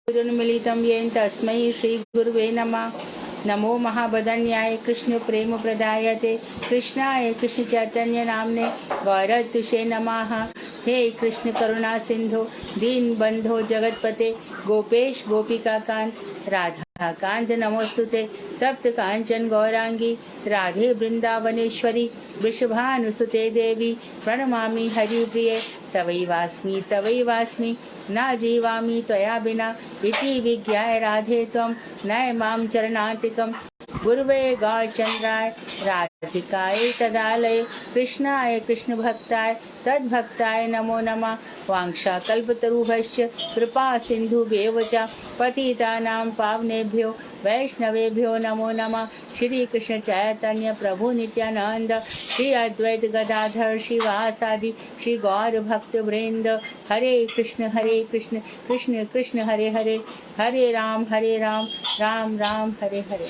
गुरुन्मिलितं येन तस्मै श्रीगुरुवे नमः। नमो महाबदन्याय कृष्ण प्रेम प्रदायते कृष्णाय कृष्ण चैतन्य नामने गौरतुषे नमः। हे कृष्ण करुणा सिंधु दीन बंधो जगतपते गोपेश गोपिका कांत राधा कांत नमोस्तुते। तप्त कांचन गौरांगी राधे वृंदावनेश्वरी वृषभानुसुते देवी प्रणमामि हरिप्रिये। तवैवास्मि न जीवामि त्वया बिना इति विज्ञाय राधे त्वं नय मां चरणान्तिकं। गुरुवे गौरचन्द्राय राधिकाय तदालय कृष्णाय कृष्णभक्ताय तद्भक्ताय नमो नमः। वाञ्छाकल्पतरुभ्यश्च कृपा सिन्धुभ्येव च पतितानां पावनेभ्यो वैष्णवेभ्यो नमो नमः। श्री कृष्ण चैतन्य प्रभु नित्यानंद श्री अद्वैत गदाधर शिवासादि श्री गौर भक्त वृंद। हरे कृष्ण कृष्ण कृष्ण हरे हरे हरे राम राम राम हरे हरे।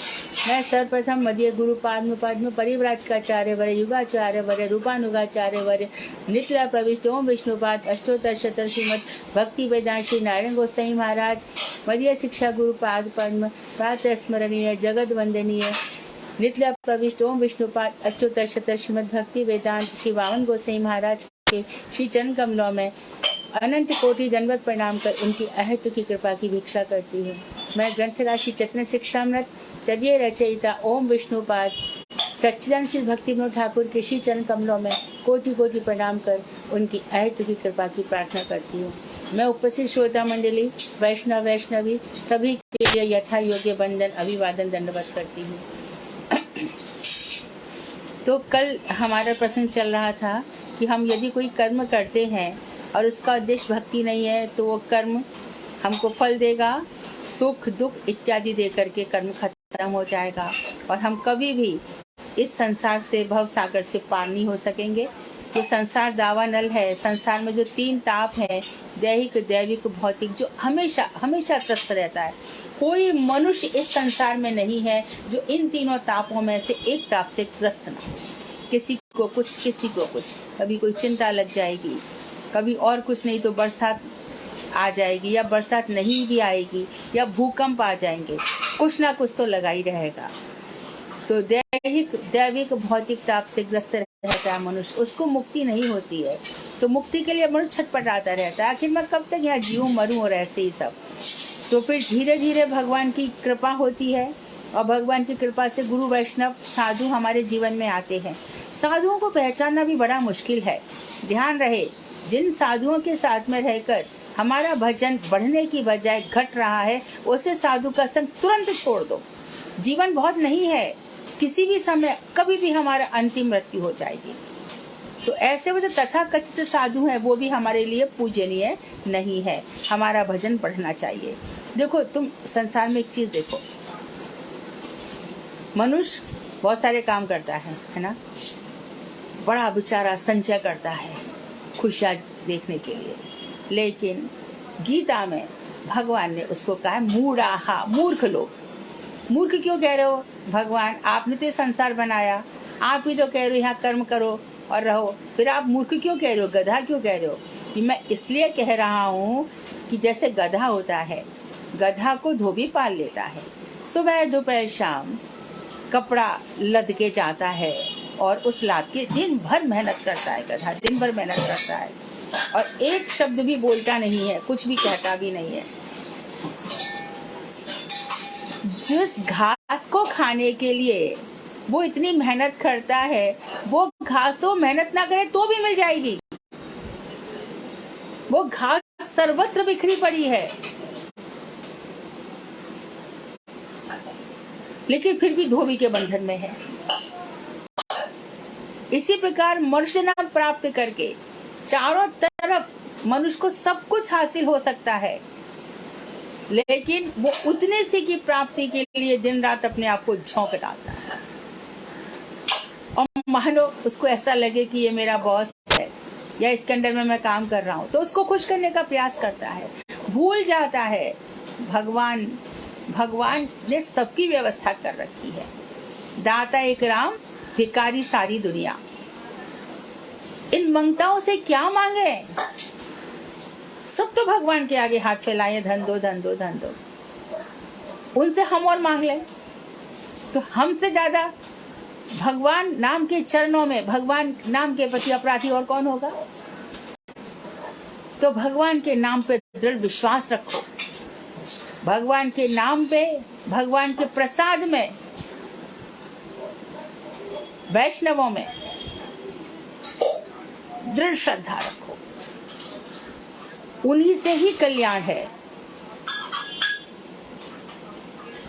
मैं सर्वप्रथम मध्य गुरु पद्म परिव्राजकाचार्य वर युगाचार्य वर रूपानुगाचार्य वर नित्य प्रविष्ट ओम विष्णुपाद अष्टोत्तर शतक श्रीमद भक्ति वेदांत श्री नारायण गोसाई महाराज मध्य शिक्षा गुरु पाद पद्म प्रातः स्मरणीय जगत वंदनीय नित्य प्रविष्ट ओम विष्णुपाद अष्टोत्तर शतक श्रीमद भक्ति वेदांत श्री वामन गोसाई महाराज के श्री चरण कमलों में अनंत कोटि दंडवत प्रणाम कर उनकी अहत की कृपा की भिक्षा करती हूँ। मैं ग्रंथ राशि चतन शिक्षामृत तदीय रचयिता ओम विष्णुपाद सच्चिदानंद श्री भक्ति विनोद ठाकुर के श्री चरण कमलों में कोटि कोटि प्रणाम कर उनकी अहत की कृपा की प्रार्थना करती हूँ। मैं उपस्थित श्रोता मंडली वैष्णवी सभी के लिए यथा योग्य बंदन अभिवादन दंडवत करती हूँ। तो कल हमारा प्रसंग चल रहा था कि हम यदि कोई कर्म करते हैं और उसका उद्देश्य भक्ति नहीं है तो वो कर्म हमको फल देगा, सुख दुख इत्यादि दे करके कर्म खत्म हो जाएगा और हम कभी भी इस संसार से भव सागर से पार नहीं हो सकेंगे। जो संसार दावानल है, संसार में जो तीन ताप है दैहिक दैविक भौतिक, जो हमेशा हमेशा त्रस्त रहता है। कोई मनुष्य इस संसार में नहीं है जो इन तीनों तापों में से एक ताप से ग्रस्त ना हो। किसी को कुछ, कभी कोई चिंता लग जाएगी, कभी और कुछ नहीं तो बरसात आ जाएगी या बरसात नहीं भी आएगी या भूकंप आ जाएंगे, कुछ ना कुछ तो लगा ही रहेगा। तो दैविक भौतिक ताप से ग्रस्त रहता है मनुष्य, उसको मुक्ति नहीं होती है। तो मुक्ति के लिए मनुष्य छटपटाता रहता है, आखिर मैं कब तक यहाँ जीऊँ मरूँ और ऐसे ही सब। तो फिर धीरे धीरे भगवान की कृपा होती है और भगवान की कृपा से गुरु वैष्णव साधु हमारे जीवन में आते हैं। साधुओं को पहचानना भी बड़ा मुश्किल है। ध्यान रहे, जिन साधुओं के साथ में रहकर हमारा भजन बढ़ने की बजाय घट रहा है, उसे साधु का संग तुरंत छोड़ दो। जीवन बहुत नहीं है, किसी भी समय कभी भी हमारा अंतिम मृत्यु हो जाएगी। तो ऐसे वो जो तथा कथित साधु हैं वो भी हमारे लिए पूजनीय नहीं है। हमारा भजन बढ़ना चाहिए। देखो, तुम संसार में एक चीज देखो, मनुष्य बहुत सारे काम करता है ना, बड़ा बेचारा संचय करता है खुशियाँ देखने के लिए, लेकिन गीता में भगवान ने उसको कहा मूढ़ाहा, मूर्ख लोग। मूर्ख क्यों कह रहे हो भगवान? आपने तो संसार बनाया, आप ही तो कह रहे हो यहाँ कर्म करो और रहो, फिर आप मूर्ख क्यों कह रहे हो, गधा क्यों कह रहे हो? कि मैं इसलिए कह रहा हूँ कि जैसे गधा होता है, गधा को धोबी पाल लेता है, सुबह दोपहर शाम कपड़ा लद के जाता है और उस लाद के दिन भर मेहनत करता है। गधा दिन भर मेहनत करता है और एक शब्द भी बोलता नहीं है, कुछ भी कहता भी नहीं है। जिस घास को खाने के लिए वो इतनी मेहनत करता है, वो घास तो मेहनत ना करे तो भी मिल जाएगी। वो घास सर्वत्र बिखरी पड़ी है, लेकिन फिर भी धोबी के बंधन में है। इसी प्रकार मनुष्य नाम प्राप्त करके चारों तरफ मनुष्य को सब कुछ हासिल हो सकता है, लेकिन वो उतने से की प्राप्ति के लिए दिन रात अपने आप को झोंक डालता है। और मानो उसको ऐसा लगे कि ये मेरा बॉस है या इसके अंडर में मैं काम कर रहा हूँ, तो उसको खुश करने का प्रयास करता है, भूल जाता है भगवान ने सबकी व्यवस्था कर रखी है। दाता एक राम, भिखारी सारी दुनिया। इन मंगताओं से क्या मांगे? सब तो भगवान के आगे हाथ फैलाए, धन दो धन दो धन दो। उनसे हम और मांग लें तो हमसे ज्यादा भगवान नाम के चरणों में, भगवान नाम के प्रति अपराधी और कौन होगा। तो भगवान के नाम पे दृढ़ विश्वास रखो, भगवान के नाम पे, भगवान के प्रसाद में, वैष्णवों में दृढ़ श्रद्धा रखो, उन्हीं से ही कल्याण है।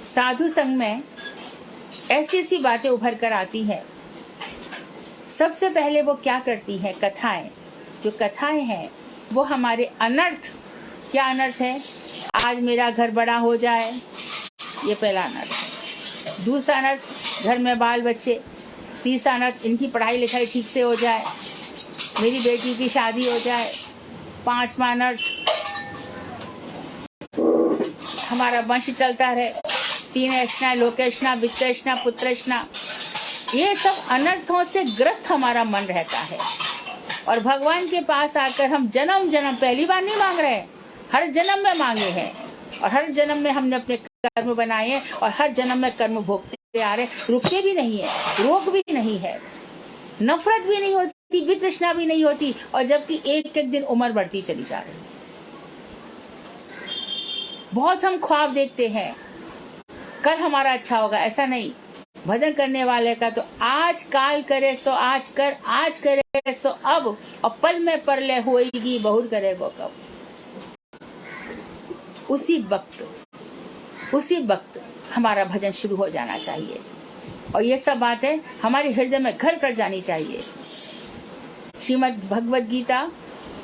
साधु संग में ऐसी ऐसी बातें उभर कर आती हैं। सबसे पहले वो क्या करती हैं, कथाएं। जो कथाएं हैं वो हमारे अनर्थ, क्या अनर्थ है, आज मेरा घर बड़ा हो जाए, ये पहला अनर्थ है। दूसरा अनर्थ, घर में बाल बच्चे। तीसरा अनर्थ, इनकी पढ़ाई लिखाई ठीक से हो जाए, मेरी बेटी की शादी हो जाए। पांचवा अनर्थ, हमारा वंश चलता रहे। तीनेष्णा, लोकेष्णा, वित्तेष्णा, पुत्रेष्णा, ये सब अनर्थों से ग्रस्त हमारा मन रहता है। और भगवान के पास आकर हम जन्म जन्म, पहली बार नहीं मांग रहे हैं, हर जन्म में मांगे हैं। और हर जन्म में हमने अपने कर्म बनाए हैं और हर जन्म में कर्म भोगते आ रहे, रुकते भी नहीं है, रोग भी नहीं है, नफरत भी नहीं होती, वितृष्णा भी नहीं होती। और जबकि एक एक दिन उम्र बढ़ती चली जा रही। बहुत हम ख्वाब देखते हैं कल हमारा अच्छा होगा, ऐसा नहीं। भजन करने वाले का तो आज काल करे सो आज कर, आज करे सो अब, और पल में परले होएगी बहुत करे वो कब। उसी वक्त हमारा भजन शुरू हो जाना चाहिए और ये सब बातें हमारे हृदय में घर कर जानी चाहिए। श्रीमद् भगवद गीता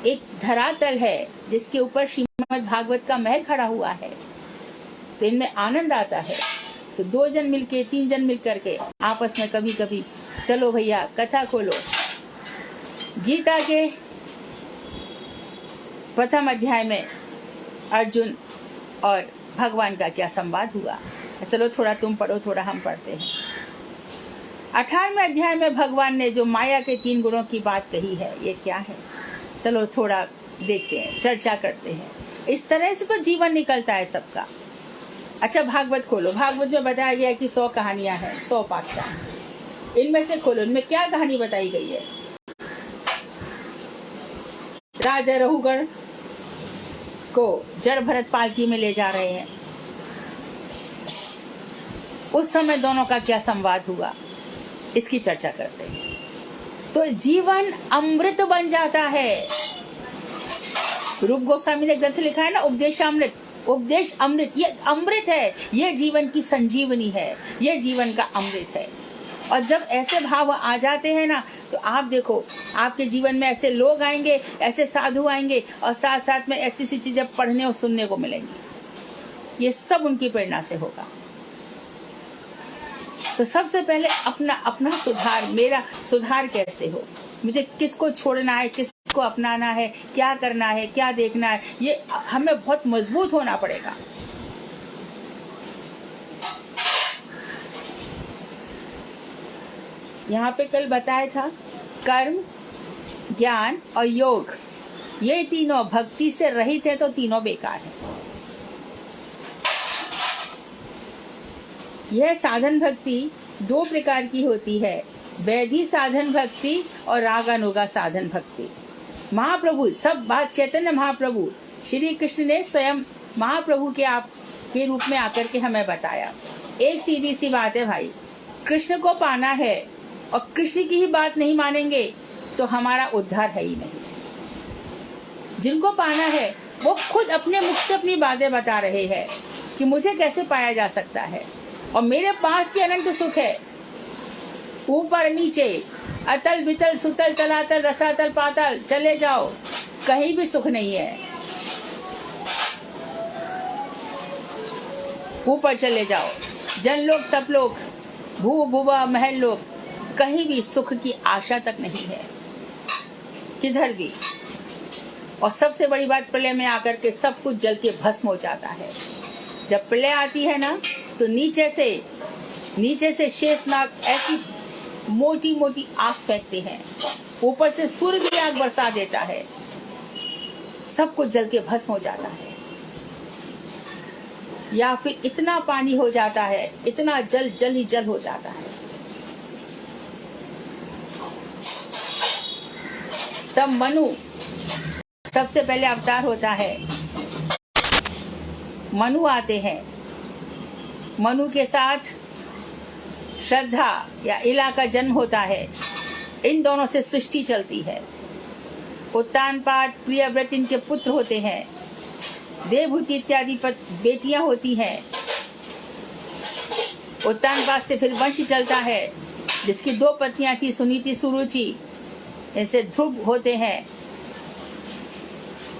एक धरातल है जिसके ऊपर श्रीमद् भागवत का महल खड़ा हुआ है। तो इनमें आनंद आता है। तो 2 जन मिलके, 3 जन मिल करके आपस में कभी कभी चलो भैया कथा खोलो। गीता के प्रथम अध्याय में अर्जुन और भगवान का क्या संवाद हुआ, चलो थोड़ा तुम पढ़ो, थोड़ा हम पढ़ते हैं। 18वें अध्याय में भगवान ने जो माया के 3 गुणों की बात कही है, ये क्या है, चलो थोड़ा देखते हैं, चर्चा करते हैं। इस तरह से तो जीवन निकलता है सबका। अच्छा, भागवत खोलो। भागवत में बताया गया कि 100 कहानियां हैं, 100 पाठ्या। इनमें से खोलो, इनमें क्या कहानी बताई गई है। राजा रहुगण को जड़ भरत पालकी में ले जा रहे हैं। उस समय दोनों का क्या संवाद हुआ, इसकी चर्चा करते हैं। तो जीवन अमृत बन जाता है। रूप गोस्वामी ने ग्रंथ लिखा है ना, उपदेशामृत। उपदेश अमृत, ये अमृत है, ये जीवन की संजीवनी है, ये जीवन का अमृत है। और जब ऐसे भाव आ जाते हैं ना, तो आप देखो आपके जीवन में ऐसे लोग आएंगे, ऐसे साधु आएंगे और साथ साथ में ऐसी सी चीजें पढ़ने और सुनने को मिलेंगी। ये सब उनकी प्रेरणा से होगा। तो सबसे पहले अपना सुधार, मेरा सुधार कैसे हो, मुझे किसको छोड़ना है, किसको अपनाना है, क्या करना है, क्या देखना है, ये हमें बहुत मजबूत होना पड़ेगा। यहाँ पे कल बताया था कर्म, ज्ञान और योग, ये तीनों भक्ति से रहित है तो तीनों बेकार है। यह साधन भक्ति 2 प्रकार की होती है, वैधि साधन भक्ति और रागानुगा साधन भक्ति। महाप्रभु, सब बात चैतन्य महाप्रभु श्री कृष्ण ने स्वयं महाप्रभु के रूप में आकर के हमें बताया। एक सीधी सी बात है भाई, कृष्ण को पाना है और कृष्ण की ही बात नहीं मानेंगे तो हमारा उद्धार है ही नहीं। जिनको पाना है वो खुद अपने मुख से अपनी बातें बता रहे हैं कि मुझे कैसे पाया जा सकता है और मेरे पास ही अनंत सुख है। ऊपर नीचे, अतल बितल, सुतल तलातल, रसातल पाताल, चले जाओ, कहीं भी सुख नहीं है। ऊपर चले जाओ, जनलोक, तपलोक, भू भुवा, महल लोक, कहीं भी सुख की आशा तक नहीं है, किधर भी। और सबसे बड़ी बात, प्रलय में आकर के सब कुछ जल के भस्म हो जाता है। जब प्रलय आती है ना, तो नीचे से शेषनाग ऐसी मोटी मोटी आग फेंकते हैं, ऊपर से सूर्य भी आग बरसा देता है। सब कुछ जल के भस्म हो जाता है, या फिर इतना पानी हो जाता है, इतना जल जल ही जल हो जाता है। तब मनु सबसे पहले अवतार होता है। मनु आते हैं, मनु के साथ श्रद्धा या इला का जन्म होता है। इन दोनों से सृष्टि चलती है। उत्तानपाद प्रियव्रत इनके पुत्र होते हैं। देवहूति इत्यादि बेटियां होती हैं। उत्तानपाद से फिर वंश चलता है, जिसकी 2 पत्नियां थी, सुनीति सुरुचि। इनसे ध्रुव होते हैं।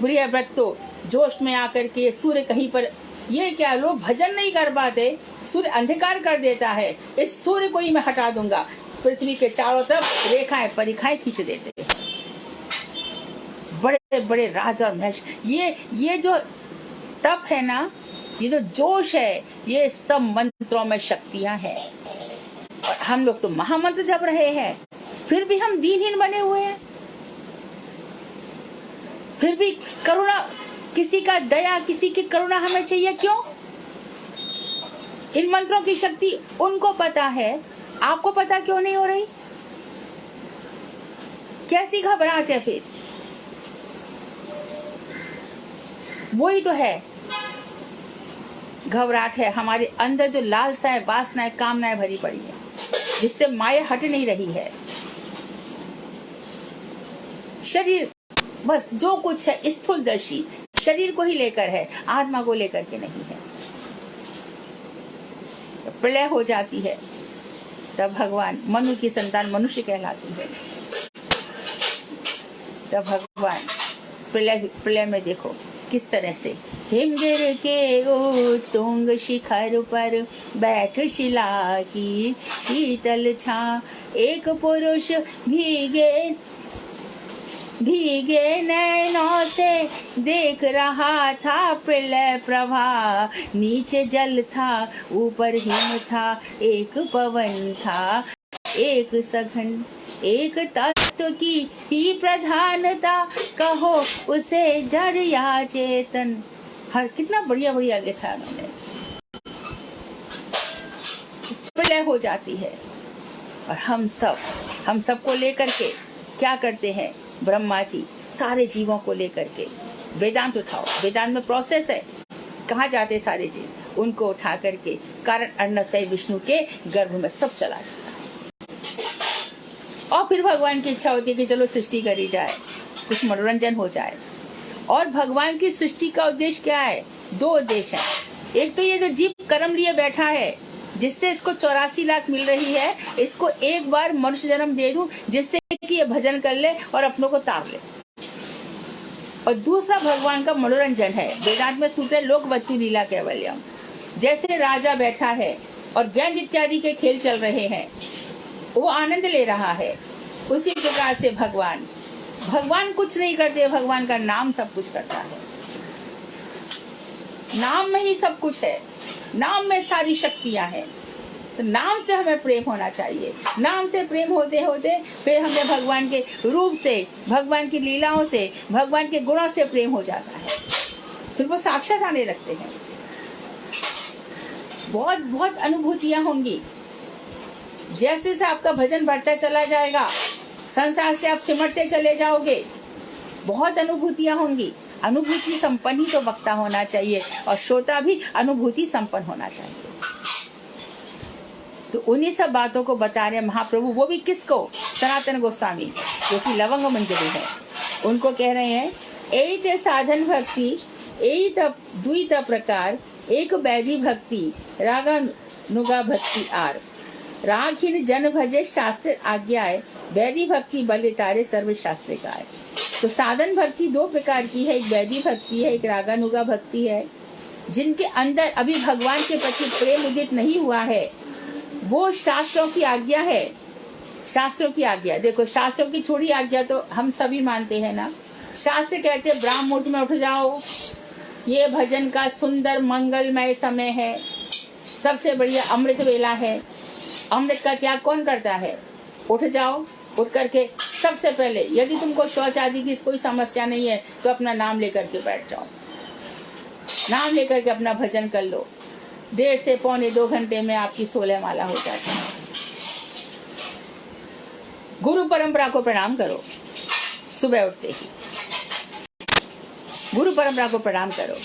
प्रियव्रत तो जोश में आकर के सूर्य कहीं पर, ये क्या लोग भजन नहीं कर पाते, सूर्य अंधकार कर देता है, इस सूर्य को ही मैं हटा दूंगा। पृथ्वी के चारों तरफ रेखाएं परिखाएं खींच देते हैं। बड़े बड़े राजा और महेश, ये जो तप है ना, ये जो जोश है, ये सब मंत्रों में शक्तियां हैं। और हम लोग तो महामंत्र जप रहे हैं, फिर भी हम दीनहीन बने हुए हैं। फिर भी करुणा, किसी का दया, किसी की करुणा हमें चाहिए, क्यों? इन मंत्रों की शक्ति उनको पता है, आपको पता क्यों नहीं हो रही? कैसी घबराहट है फिर? वही तो है, घबराहट है हमारे अंदर, जो लालसाएं, वासनाएं, कामनाएं भरी पड़ी है, जिससे माया हट नहीं रही है। शरीर बस जो कुछ है स्थूलदर्शी, शरीर को ही लेकर है, आत्मा को लेकर के नहीं है। प्रलय हो जाती है, तब भगवान, मनु की संतान मनुष्य कहलाती है। तब भगवान प्रलय में देखो किस तरह से हिमगिर के तुंग शिखर पर बैठ शिला की शीतल छा, एक पुरुष भीगे नैनों से देख रहा था प्रलय प्रभा। नीचे जल था, ऊपर हिम था, एक पवन था, एक सघन, एक तत्व की ही प्रधानता, कहो उसे जड़ या चेतन। हर कितना बढ़िया बढ़िया लिखा है उन्होंने। प्रलय हो जाती है और हम सबको लेकर के क्या करते हैं? ब्रह्मा जी सारे जीवों को लेकर के वेदांत उठाओ। वेदांत में प्रोसेस है, कहाँ जाते सारे जीव, उनको उठा करके कारण अर्णव से विष्णु के गर्भ में सब चला जाता है। और फिर भगवान की इच्छा होती है कि चलो सृष्टि करी जाए, कुछ मनोरंजन हो जाए। और भगवान की सृष्टि का उद्देश्य क्या है? 2 उद्देश्य है। एक तो ये जो जीव कर्म लिए बैठा है, जिससे इसको 84 लाख मिल रही है, इसको एक बार मनुष्य जन्म दे दूं, जिससे कि ये भजन कर ले और अपनों को तार ले। और दूसरा भगवान का मनोरंजन है। वेदांत में सूत्र है लोकवत्तु लीला कैवल्यम। जैसे राजा बैठा है और व्यंग इत्यादि के खेल चल रहे हैं, वो आनंद ले रहा है, उसी प्रकार से भगवान कुछ नहीं करते, भगवान का नाम सब कुछ करता है। नाम में ही सब कुछ है, नाम में सारी शक्तियां हैं। तो नाम से हमें प्रेम होना चाहिए। नाम से प्रेम होते होते फिर हमें भगवान के रूप से, भगवान की लीलाओं से, भगवान के गुणों से प्रेम हो जाता है, फिर वो साक्षात आने लगते हैं। बहुत बहुत अनुभूतियां होंगी। जैसे से आपका भजन बढ़ता चला जाएगा, संसार से आप सिमटते चले जाओगे, बहुत अनुभूतियां होंगी। अनुभूति संपन्न ही तो वक्ता होना चाहिए, और श्रोता भी अनुभूति संपन्न होना चाहिए। तो उन्हीं सब बातों को बता रहे महाप्रभु। वो भी किसको? सनातन गोस्वामी, जो कि लवंग मंजरी है, उनको कह रहे हैं एते साधन भक्ति एत द्वित प्रकार, एक वैधि भक्ति रागानुगा भक्ति आर। रागहीन जन भजे शास्त्र आज्ञाए, वैधि भक्ति बल तारे सर्व शास्त्र गाए। तो साधन भक्ति 2 प्रकार की है, एक वैधि भक्ति है, एक रागानुगा भक्ति है। जिनके अंदर अभी भगवान के प्रति प्रेम उदित नहीं हुआ है, वो शास्त्रों की आज्ञा है। शास्त्रों की आज्ञा देखो, शास्त्रों की थोड़ी आज्ञा तो हम सभी मानते हैं ना। शास्त्र कहते हैं ब्राह्म मुहूर्त में उठ जाओ, ये भजन का सुंदर मंगलमय समय है, सबसे बढ़िया अमृत वेला है। अमृत का त्याग कौन करता है? उठ जाओ, उठ करके सबसे पहले यदि तुमको शौच आदि की कोई समस्या नहीं है तो अपना नाम लेकर के बैठ जाओ, नाम लेकर के अपना भजन कर लो। 1.5 से पौने 2 घंटे में आपकी 16 माला हो जाती है। गुरु परंपरा को प्रणाम करो, सुबह उठते ही गुरु परंपरा को प्रणाम करो,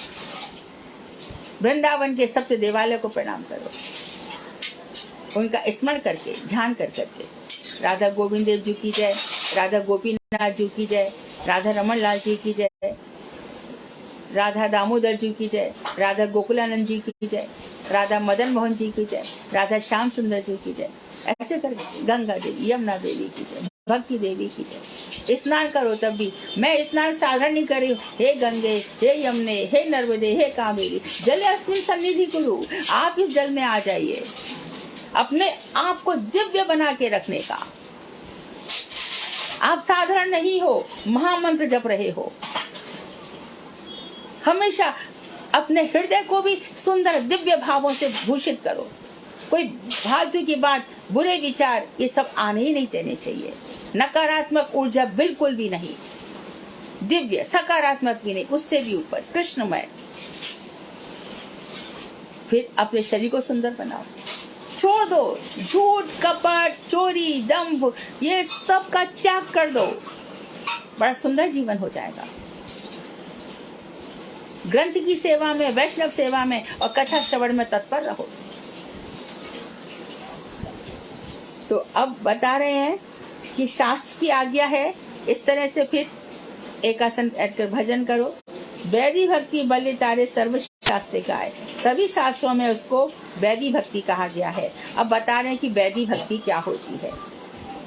वृंदावन के सप्त देवालय को प्रणाम करो, उनका स्मरण करके ध्यान कर करके राधा गोविंद देव जी की जय, राधा गोपीनाथ जी की जय, राधा रमन लाल जी की जय, राधा दामोदर जी की जय, राधा गोकुलानंद जी की जय, राधा मदन मोहन जी की जय, राधा श्याम सुंदर जी की जय, ऐसे करके गंगा देवी, यमुना देवी की जय, भक्ति देवी की जय। स्नान करो तब भी, मैं स्नान साधारण नहीं कर रही हूँ, हे गंगे, हे यमुने, हे नर्मदे, हे कावेरी, जल अस्मिन् सन्निधि कुरु, आप इस जल में आ जाइए। अपने आप को दिव्य बना के रखने का, आप साधारण नहीं हो, महामंत्र जप रहे हो। हमेशा अपने हृदय को भी सुंदर दिव्य भावों से भूषित करो। कोई फालतू की बात, बुरे विचार, ये सब आने ही नहीं देने चाहिए। नकारात्मक ऊर्जा बिल्कुल भी नहीं, दिव्य सकारात्मक भी नहीं, उससे भी ऊपर कृष्णमय। फिर अपने शरीर को सुंदर बनाओ, छोड़ दो झूठ, कपट, चोरी, दंभ, ये सब का त्याग कर दो, बड़ा सुंदर जीवन हो जाएगा। ग्रंथ की सेवा में, वैष्णव सेवा में और कथा श्रवण में तत्पर रहो। तो अब बता रहे हैं कि शास्त्र की आज्ञा है इस तरह से फिर एक आसन बैठकर भजन करो। वैदी भक्ति बल्ले तारे सर्व शास्त्र का है, सभी शास्त्रों में उसको वैदी भक्ति कहा गया है। अब बता रहे हैं कि वैदी भक्ति क्या होती है।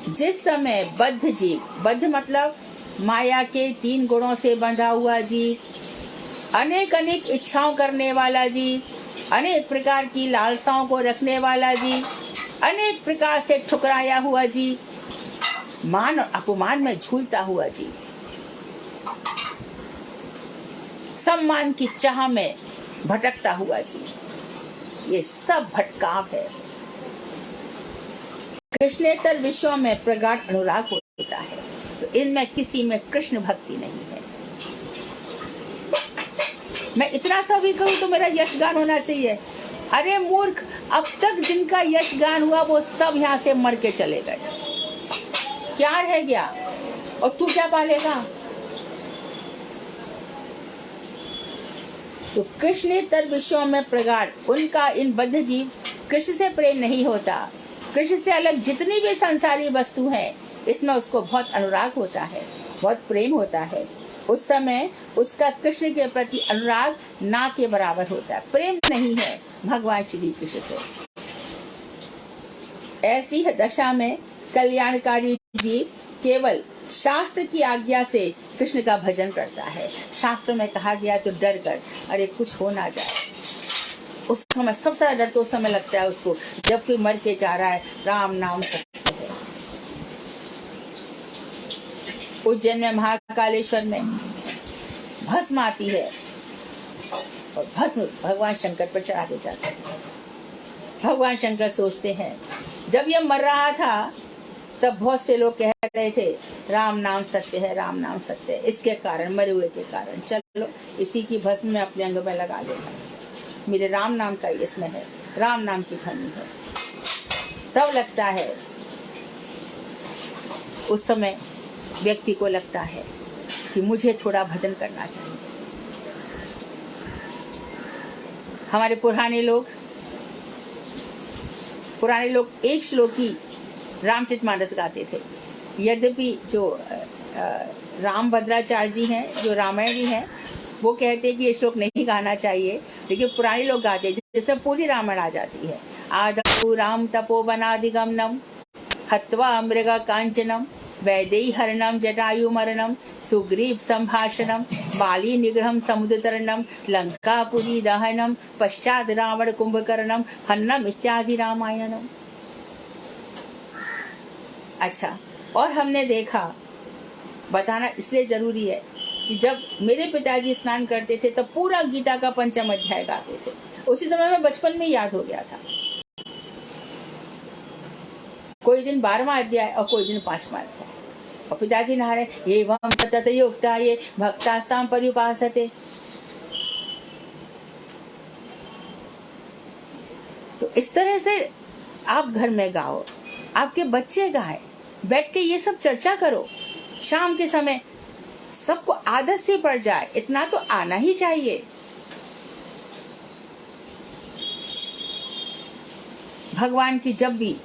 जिस समय बद्ध जीव, बद्ध मतलब माया के 3 गुणों से बंधा हुआ जीव, अनेक अनेक इच्छाओं करने वाला जीव, अनेक प्रकार की लालसाओं को रखने वाला जीव, अनेक प्रकार से ठुकराया हुआ जीव, मान और अपमान में झूलता हुआ जीव, सम्मान की चाह में भटकता हुआ जीव, ये सब भटकाव है। कृष्णेतर विषयों में प्रगाढ़ अनुराग होता है, तो इनमें किसी में कृष्ण भक्ति नहीं है। मैं इतना सा भी कहूँ तो मेरा यशगान होना चाहिए। अरे मूर्ख, अब तक जिनका यशगान हुआ वो सब यहाँ से मर के चले गए, क्या रह गया और तू क्या पालेगा। तो कृष्णेतर विषयों में प्रगाढ़, उनका इन बद्ध जीव कृष्ण से प्रेम नहीं होता। कृष्ण से अलग जितनी भी संसारी वस्तु है, इसमें उसको बहुत अनुराग होता है, बहुत प्रेम होता है। उस समय उसका कृष्ण के प्रति अनुराग ना के बराबर होता है, प्रेम नहीं है भगवान श्री कृष्ण से। ऐसी दशा में कल्याणकारी जीव केवल शास्त्र की आज्ञा से कृष्ण का भजन करता है। शास्त्र में कहा गया तो डर कर, अरे कुछ हो ना जाए। उस समय सबसे ज्यादा डर तो उस समय लगता है उसको जब कोई मर के जा रहा है। राम नाम सत्य है। उज्जैन में महाकालेश्वर में भस्म आती है और भस्म भगवान शंकर पर चढ़ा दे जाते हैं। भगवान शंकर सोचते हैं जब ये मर रहा था तब बहुत से लोग कह रहे थे राम नाम सत्य है, राम नाम सत्य है। इसके कारण, मरे हुए के कारण, चलो इसी की भस्म में अपने अंग में लगा देता, मेरे राम नाम का इसमें है, राम नाम की ध्वनि है। तब लगता है, उस समय व्यक्ति को लगता है कि मुझे थोड़ा भजन करना चाहिए। हमारे पुराने लोग एक श्लोकी रामचरितमानस गाते थे। यद्यपि जो राम भद्राचार्य जी हैं, जो रामायणी हैं, वो कहते हैं कि ये श्लोक नहीं गाना चाहिए, लेकिन पुराने लोग गाते हैं, जैसे पूरी रामायण आ जाती है। आदौ राम तपोवनादिगमनम हत्वा मृग कांचनम वैदेही हरणम जटायु मरणम सुग्रीव संभाषणम बाली निग्रहम समुद्रतरणम लंकापुरी दहनम पश्चात रावण कुंभकर्णम हन्नम इत्यादि रामायणम। अच्छा, और हमने देखा, बताना इसलिए जरूरी है कि जब मेरे पिताजी स्नान करते थे तब पूरा गीता का 5वां अध्याय गाते थे। उसी समय में बचपन में याद हो गया था। कोई दिन 12वां अध्याय और कोई दिन 5वां अध्याय। और पिताजी नहा रहे, एवं सतत युक्ता ये भक्तास्ताम पर्युपासते। तो इस तरह से आप घर में गाओ, आपके बच्चे गाए, बैठ के ये सब चर्चा करो। शाम के समय सबको आदत से पड़ जाए, इतना तो आना ही चाहिए। भगवान की जब भी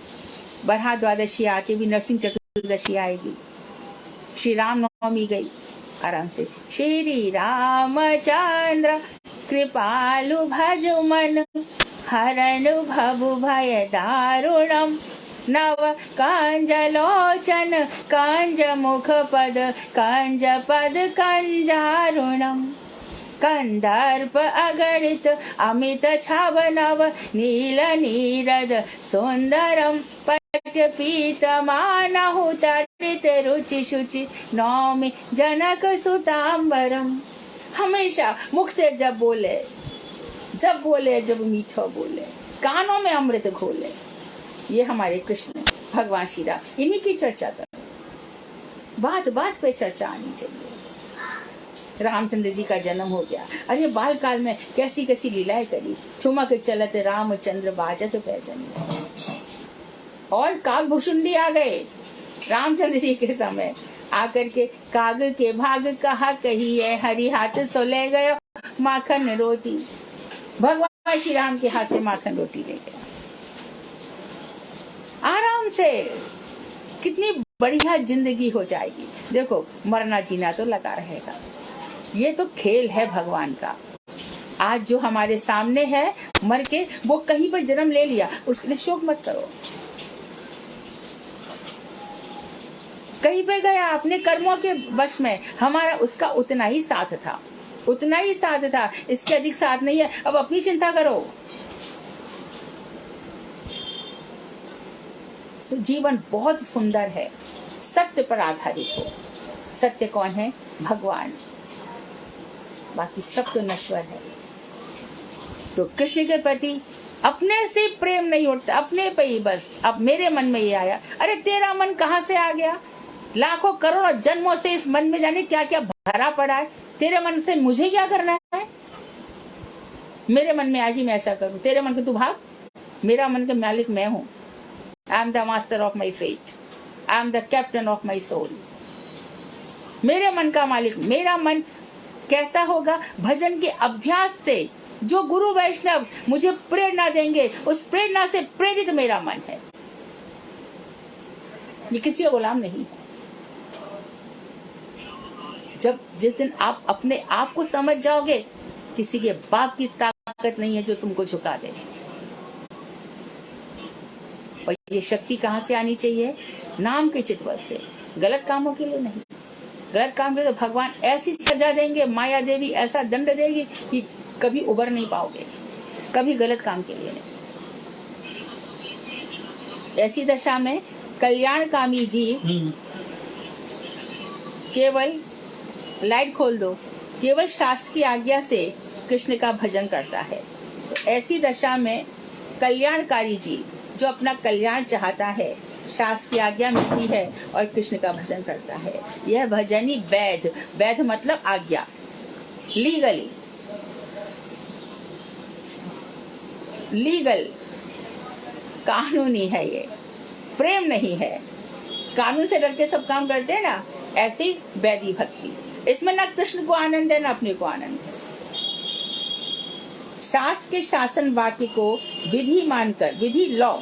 बरहा द्वादशी आती भी, नरसिंह चतुर्दशी आएगी, श्री राम नवमी गई, आराम से श्री रामचंद्र कृपालु भजु मन हरण भव भय दारुणम नव कंजलोचन कंज मुख पद कंजारुणम कंदर्प अगणित अमित छाव नव नील नीरद सुंदरम पट पीत मानहु तरित रुचि शुचि नौमि जनक सुतांबरम। हमेशा मुख से जब बोले जब मीठा बोले, कानों में अमृत घोले, ये हमारे कृष्ण भगवान श्री राम, इन्हीं की चर्चा करो। बात बात पे चर्चा आनी चाहिए। रामचंद्र जी का जन्म हो गया, अरे बाल काल में कैसी कैसी लीलाएं करी, ठुमक चलत रामचंद्र बाजत पैजनी, और कागभूषुंडी आ गए रामचंद्र जी के समय, आकर के काग के भाग कहा कहिए, हरि हाथ सो ले गयो माखन रोटी। भगवान श्री राम के हाथ से माखन रोटी ले गए आराम से, कितनी बढ़िया जिंदगी हो जाएगी। देखो मरना जीना तो लगा रहेगा, ये तो खेल है भगवान का। आज जो हमारे सामने है, मर के वो कहीं पर जन्म ले लिया, उसके लिए शोक मत करो। कहीं पे गया अपने कर्मों के वश में, हमारा उसका उतना ही साथ था, उतना ही साथ था, इसके अधिक साथ नहीं है। अब अपनी चिंता करो। जीवन बहुत सुंदर है, सत्य पर आधारित हो। सत्य कौन है? भगवान, बाकी सब तो नश्वर है। तो कृष्ण के प्रति अपने से प्रेम नहीं उठता, अपने पे ही बस। अब मेरे मन में ये आया, अरे तेरा मन कहाँ से आ गया? लाखों करोड़ों जन्मों से इस मन में जाने क्या क्या भरा पड़ा है। तेरे मन से मुझे क्या करना है? मेरे मन में आगे मैं ऐसा करूं, तेरे मन को तू भाग। मेरा मन का मालिक मैं हूं। I am the master of my fate, I am the captain of my soul. मेरे मन का मालिक। मेरा मन कैसा होगा? भजन के अभ्यास से जो गुरु वैष्णव मुझे प्रेरणा देंगे, उस प्रेरणा से प्रेरित मेरा मन है। ये किसी का गुलाम नहीं है। जिस दिन आप अपने आप को समझ जाओगे, किसी के बाप की ताकत नहीं है जो तुमको झुका दे। और ये शक्ति कहाँ से आनी चाहिए? नाम के चितवत से, गलत कामों के लिए नहीं। गलत काम के तो भगवान ऐसी सजा देंगे, माया देवी ऐसा दंड देगी कि कभी उबर नहीं पाओगे, कभी गलत काम के लिए नहीं। ऐसी दशा में कल्याणकामी जीव केवल, लाइट खोल दो, केवल शास्त्र की आज्ञा से कृष्ण का भजन करता है। तो ऐसी दशा में कल्याणकारी जीव जो अपना कल्याण चाहता है, शास्त्र की आज्ञा मिलती है और कृष्ण का भजन करता है। यह भजन ही वैध, वैध मतलब आज्ञा, लीगली, लीगल, कानूनी है। ये प्रेम नहीं है। कानून से डर के सब काम करते हैं ना, ऐसी वैदी भक्ति। इसमें ना कृष्ण को आनंद है ना अपने को आनंद है। शास्त्र के शासन वाक्य को विधि मानकर, विधि लॉ,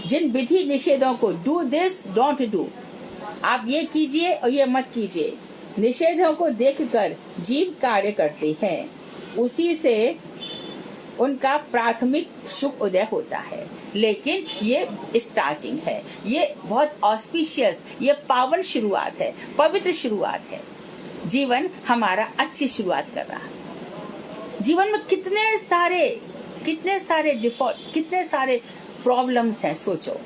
जिन विधि निषेधों को डू दिस डोंट डू, आप ये कीजिए और ये मत कीजिए, निषेधों को देखकर जीव कार्य करते हैं। उसी से उनका प्राथमिक शुभ उदय होता है। लेकिन ये स्टार्टिंग है, ये बहुत ऑस्पिशियस, ये पावन शुरुआत है, पवित्र शुरुआत है। जीवन हमारा अच्छी शुरुआत कर रहा है। जीवन में कितने सारे डिफॉल्ट्स, कितने सारे प्रॉब्लम्स हैं। सोचो,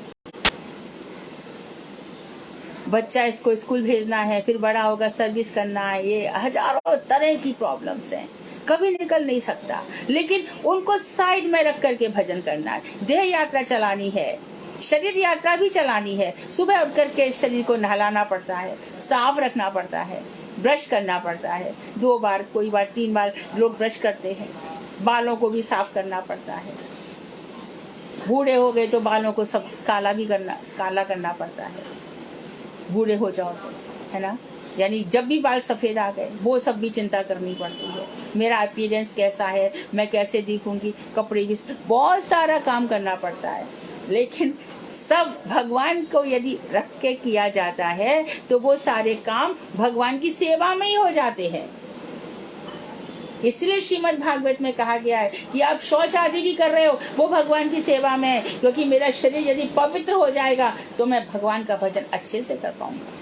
बच्चा इसको स्कूल भेजना है, फिर बड़ा होगा सर्विस करना है, ये हजारों तरह की प्रॉब्लम्स हैं, कभी निकल नहीं सकता। लेकिन उनको साइड में रख करके भजन करना है। देह यात्रा चलानी है, शरीर यात्रा भी चलानी है। सुबह उठ करके शरीर को नहलाना पड़ता है, साफ रखना पड़ता है, ब्रश करना पड़ता है 2 बार, कोई बार 3 बार लोग ब्रश करते हैं। बालों को भी साफ करना पड़ता है। बूढ़े हो गए तो बालों को सब काला करना पड़ता है, बूढ़े हो जाओ तो, है ना। यानी जब भी बाल सफ़ेद आ गए वो सब भी चिंता करनी पड़ती है। मेरा अपीयरेंस कैसा है, मैं कैसे दिखूंगी, कपड़े भी, बहुत सारा काम करना पड़ता है। लेकिन सब भगवान को यदि रख के किया जाता है तो वो सारे काम भगवान की सेवा में ही हो जाते हैं। इसलिए श्रीमद् भागवत में कहा गया है कि आप शौच आदि भी कर रहे हो, वो भगवान की सेवा में है, क्योंकि मेरा शरीर यदि पवित्र हो जाएगा तो मैं भगवान का भजन अच्छे से कर पाऊंगा।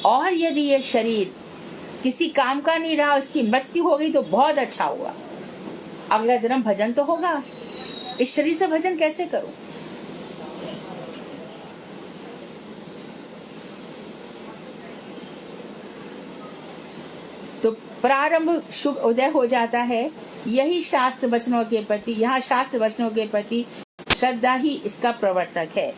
और यदि ये शरीर किसी काम का नहीं रहा, उसकी मृत्यु हो गई तो बहुत अच्छा हुआ, अगला जन्म भजन तो होगा। इस शरीर से भजन कैसे करूं? तो प्रारंभ शुभ उदय हो जाता है। यही शास्त्र वचनों के प्रति, यहाँ शास्त्र वचनों के प्रति श्रद्धा ही इसका प्रवर्तक है।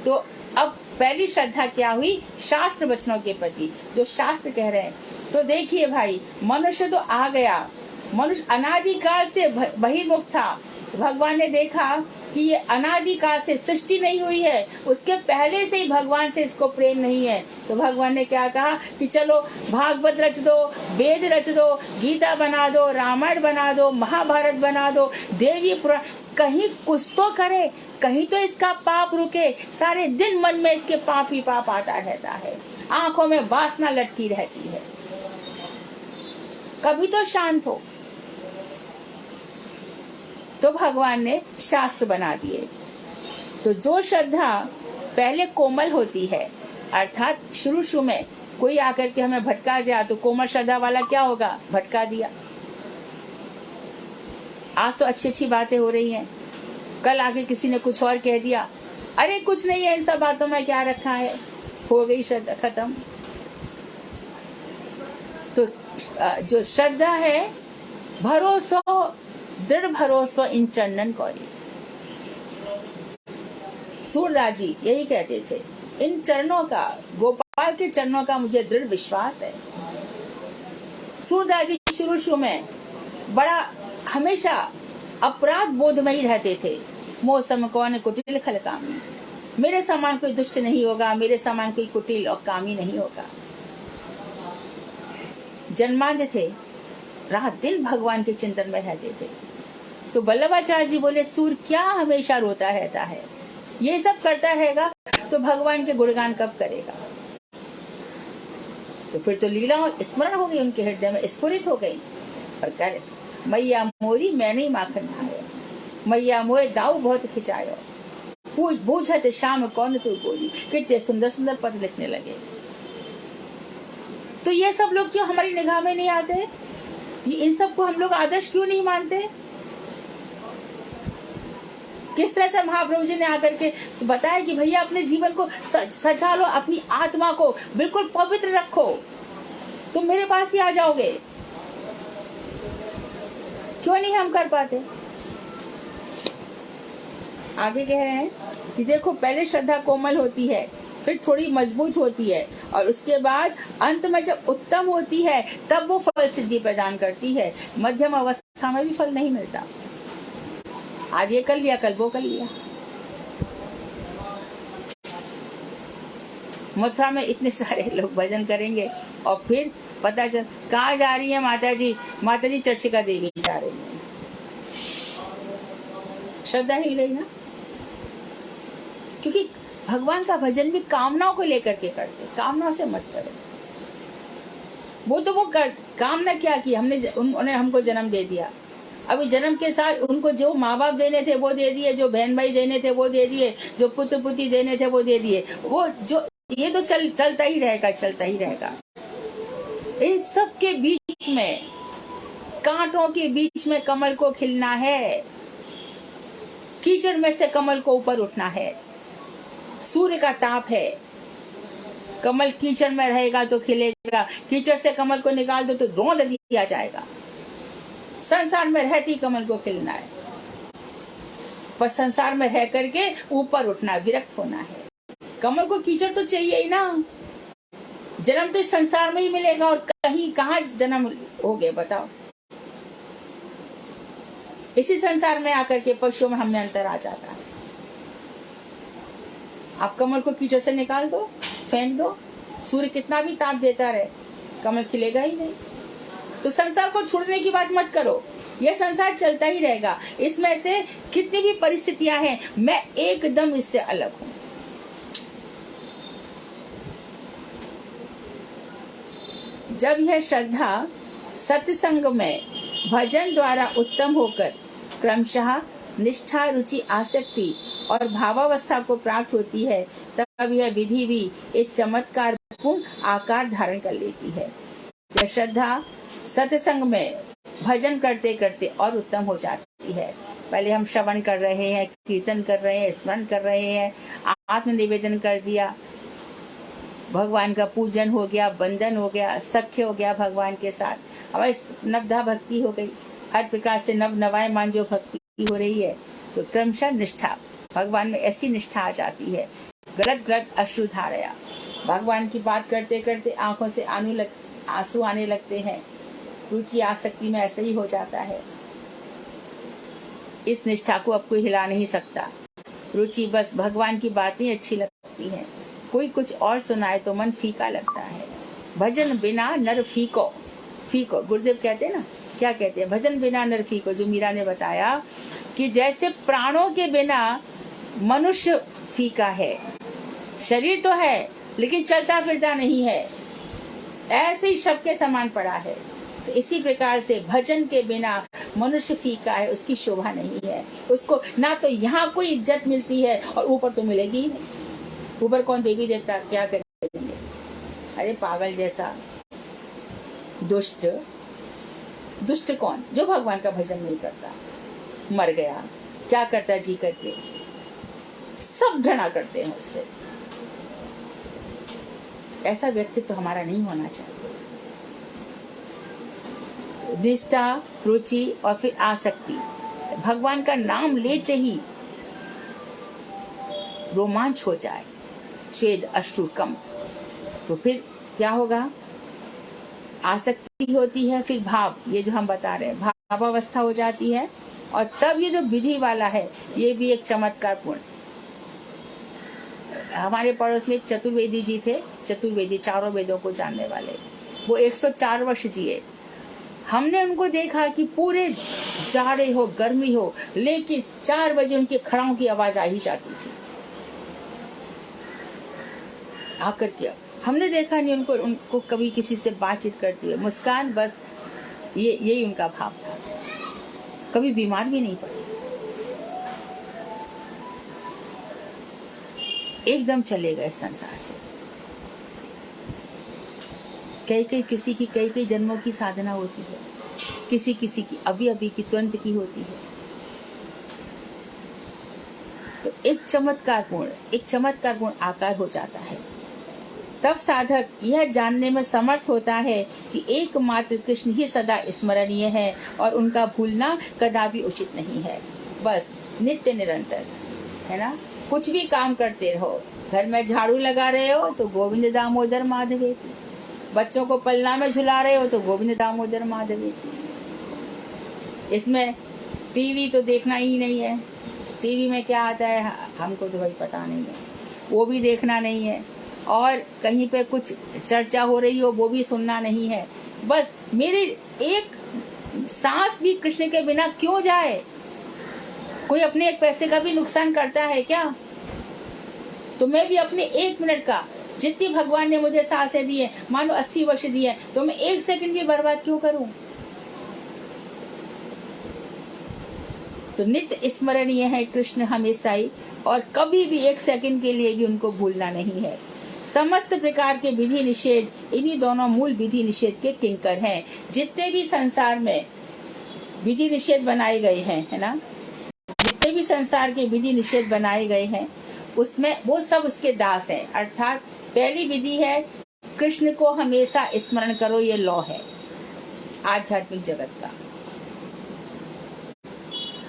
तो अब पहली श्रद्धा क्या हुई? शास्त्र वचनों के प्रति, जो शास्त्र कह रहे हैं। तो देखिए भाई, मनुष्य तो आ गया, मनुष्य अनादिकाल से बहिर्मुख था। भगवान ने देखा कि ये अनादिकाल से सृष्टि नहीं हुई है, उसके पहले से ही भगवान से इसको प्रेम नहीं है। तो भगवान ने क्या कहा कि चलो भागवत रच दो, वेद रच दो, गीता बना दो, रामायण बना दो, महाभारत बना दो, देवी पुराण, कहीं कुछ तो करे, कहीं तो इसका पाप रुके। सारे दिन मन में इसके पाप ही पाप आता रहता है, आंखों में वासना लटकी रहती है, कभी तो शांत हो। तो भगवान ने शास्त्र बना दिए। तो जो श्रद्धा पहले कोमल होती है, अर्थात शुरू में कोई आकर के हमें भटका जाए तो कोमल श्रद्धा वाला क्या होगा? भटका दिया। आज तो अच्छी अच्छी बातें हो रही हैं, कल आके किसी ने कुछ और कह दिया, अरे कुछ नहीं है इन सब बातों में, क्या रखा है, हो गई श्रद्धा खत्म। तो जो श्रद्धा है, भरोसा, दृढ़ भरोसा इन चरणन कौरी। सूरदास जी यही कहते थे, इन चरणों का, गोपाल के चरणों का मुझे दृढ़ विश्वास है। सूरदास जी शुरू में बड़ा हमेशा अपराध बोध में ही रहते थे। मोह सम कौन कुटिल खल कामी, मेरे समान कोई दुष्ट नहीं होगा, मेरे समान कोई कुटिल और कामी नहीं होगा। जन्मांध थे, रात दिन भगवान के चिंतन में रहते थे। तो वल्लभाचार्य जी बोले, सूर्य क्या हमेशा रोता रहता है, ये सब करता रहेगा तो भगवान के गुणगान कब करेगा? तो फिर तो लीला स्मरण हो गई, उनके हृदय में स्फुरित हो गई और कर मैया मोरी मैंने माखन खाया, मैया मोए दाऊ बहुत खिंचायो, बूझत शाम कौन तू बोली। कितने सुंदर सुंदर पद लिखने लगे। तो ये सब लोग क्यों हमारी निगाह में नहीं आते? इन सब को हम लोग आदर्श क्यों नहीं मानते? किस तरह से महाप्रभु जी ने आकर के तो बताया कि भैया अपने जीवन को सजा लो, अपनी आत्मा को बिल्कुल पवित्र रखो, तुम मेरे पास ही आ जाओगे। क्यों नहीं हम कर पाते? आगे कह रहे हैं कि देखो, पहले श्रद्धा कोमल होती है, फिर थोड़ी मजबूत होती है, और उसके बाद अंत में जब उत्तम होती है तब वो फल सिद्धि प्रदान करती है। मध्यम अवस्था में भी फल नहीं मिलता। आज ये कर लिया, कल वो कर लिया। मथुरा में इतने सारे लोग भजन करेंगे और फिर पता चल कहाँ जा रही है माता जी? माता जी चर्चिका देवी जा रही है। श्रद्धा हिल गई ना, क्योंकि भगवान का भजन भी कामनाओं को लेकर के करते, कामना से मत करो। वो तो वो कर, कामना क्या की, उन्होंने हमको जन्म दे दिया, अभी जन्म के साथ उनको जो माँ बाप देने थे वो दे दिए, जो बहन भाई देने थे वो दे दिए, जो पुत्र पुत्री देने थे वो दे दिए। वो जो ये तो चलता ही रहेगा, चलता ही रहेगा। इन सब के बीच में, कांटों के बीच में कमल को खिलना है, कीचड़ में से कमल को ऊपर उठना है। सूर्य का ताप है, कमल कीचड़ में रहेगा तो खिलेगा, कीचड़ से कमल को निकाल दो तो रौंद दिया जाएगा। संसार में रहती कमल को खिलना है। पर संसार में रह करके ऊपर उठना, विरक्त होना है। कमल को कीचड़ तो चाहिए ही ना, जन्म तो इस संसार में ही मिलेगा और कहीं कहाँ जन्म हो गए बताओ। इसी संसार में आकर के पशुओं में हमें अंतर आ जाता है। आप कमल को कीचड़ से निकाल दो, फेंक दो, सूर्य कितना भी ताप देता रहे, कमल खिलेगा ही नहीं। तो संसार को छोड़ने की बात मत करो, यह संसार चलता ही रहेगा। इसमें से कितनी भी परिस्थितियां हैं, मैं एकदम इससे अलग हूं। जब यह श्रद्धा सत्संग में भजन द्वारा उत्तम होकर क्रमशः निष्ठा, रुचि, आसक्ति और भावावस्था को प्राप्त होती है, तब यह विधि भी एक चमत्कार पूर्ण आकार धारण कर लेती है। यह श्रद्धा सत्संग में भजन करते करते और उत्तम हो जाती है। पहले हम श्रवण कर रहे हैं, कीर्तन कर रहे हैं, स्मरण कर रहे हैं, आत्म निवेदन कर दिया, भगवान का पूजन हो गया, बंधन हो गया, सख्य हो गया भगवान के साथ, हमारी नवधा भक्ति हो गई, हर प्रकार से नव नवायमान जो भक्ति हो रही है। तो क्रमशः निष्ठा, भगवान में ऐसी निष्ठा आ जाती है। गलत गलत अश्रु धारया, भगवान की बात करते करते आंखों से आंसू आने लगते हैं। रुचि, आसक्ति में ऐसे ही हो जाता है। इस निष्ठा को अब कोई हिला नहीं सकता। रुचि, बस भगवान की बातें अच्छी लगती हैं, कोई कुछ और सुनाए तो मन फीका लगता है। भजन बिना नर फीको, फीको गुरुदेव कहते हैं ना, क्या कहते हैं, भजन बिना नर फीको, जो मीरा ने बताया कि जैसे प्राणों के बिना मनुष्य फीका है, शरीर तो है लेकिन चलता फिरता नहीं है, ऐसे ही शव के समान पड़ा है। तो इसी प्रकार से भजन के बिना मनुष्य फीका है, उसकी शोभा नहीं है, उसको ना तो यहाँ कोई इज्जत मिलती है और ऊपर तो मिलेगी ही नहीं। ऊपर कौन, देवी देवता क्या करेंगे? अरे पागल जैसा दुष्ट, दुष्ट कौन? जो भगवान का भजन नहीं करता, मर गया, क्या करता जी करके, सब घृणा करते हैं उससे। ऐसा व्यक्तित्व तो हमारा नहीं होना चाहिए। निष्ठा, रुचि और फिर आसक्ति, भगवान का नाम लेते ही रोमांच हो जाए, स्वेद अश्रु कम, तो फिर क्या होगा? आसक्ति होती है, फिर भाव, ये जो हम बता रहे हैं, भावावस्था हो जाती है। और तब ये जो विधि वाला है, ये भी एक चमत्कार पूर्ण। हमारे पड़ोस में एक चतुर्वेदी जी थे, चतुर्वेदी, चारों वेदों को जानने वाले। वो 104 वर्ष जिए। हमने उनको देखा कि पूरे जाड़े हो, गर्मी हो, लेकिन 4 बजे उनके खड़ाओं की आवाज आ ही जाती थी। आकर के हमने देखा नहीं उनको कभी किसी से बातचीत करते हुए, मुस्कान, बस यही उनका भाव था। कभी बीमार भी नहीं पड़े, एकदम चले गए संसार से। किसी की कई जन्मों की साधना होती है, किसी की अभी की, तुरंत की होती है। तो एक चमत्कारपूर्ण आकार हो जाता है। तब साधक यह जानने में समर्थ होता है कि एकमात्र कृष्ण ही सदा स्मरणीय है और उनका भूलना कदापि उचित नहीं है। बस नित्य निरंतर, है ना, कुछ भी काम करते रहो। घर में झाड़ू लगा रहे हो तो गोविंद दामोदर माधवेति, बच्चों को पलना में झुला रहे हो तो गोविंद दामोदर माधवेति। इसमें टीवी तो देखना ही नहीं है, टीवी में क्या आता है हमको तो भाई पता नहीं है, वो भी देखना नहीं है। और कहीं पे कुछ चर्चा हो रही हो वो भी सुनना नहीं है। बस मेरी एक सांस भी कृष्ण के बिना क्यों जाए? कोई अपने एक पैसे का भी नुकसान करता है क्या? तो मैं भी अपने 1 मिनट का, जितनी भगवान ने मुझे सांसें दी है, मान लो 80 वर्ष दिए हैं, तो मैं 1 सेकंड भी बर्बाद क्यों करूं? तो नित्य स्मरणीय है कृष्ण हमेशा ही, और कभी भी 1 सेकंड के लिए भी उनको भूलना नहीं है। समस्त प्रकार के विधि निषेध इन्हीं दोनों मूल विधि निषेध के किंकर हैं। जितने भी संसार में विधि निषेध बनाए गए हैं, है ना, जितने भी संसार के विधि निषेध बनाए गए हैं, उसमें वो सब उसके दास हैं। अर्थात पहली विधि है कृष्ण को हमेशा स्मरण करो, ये लॉ है आध्यात्मिक जगत का।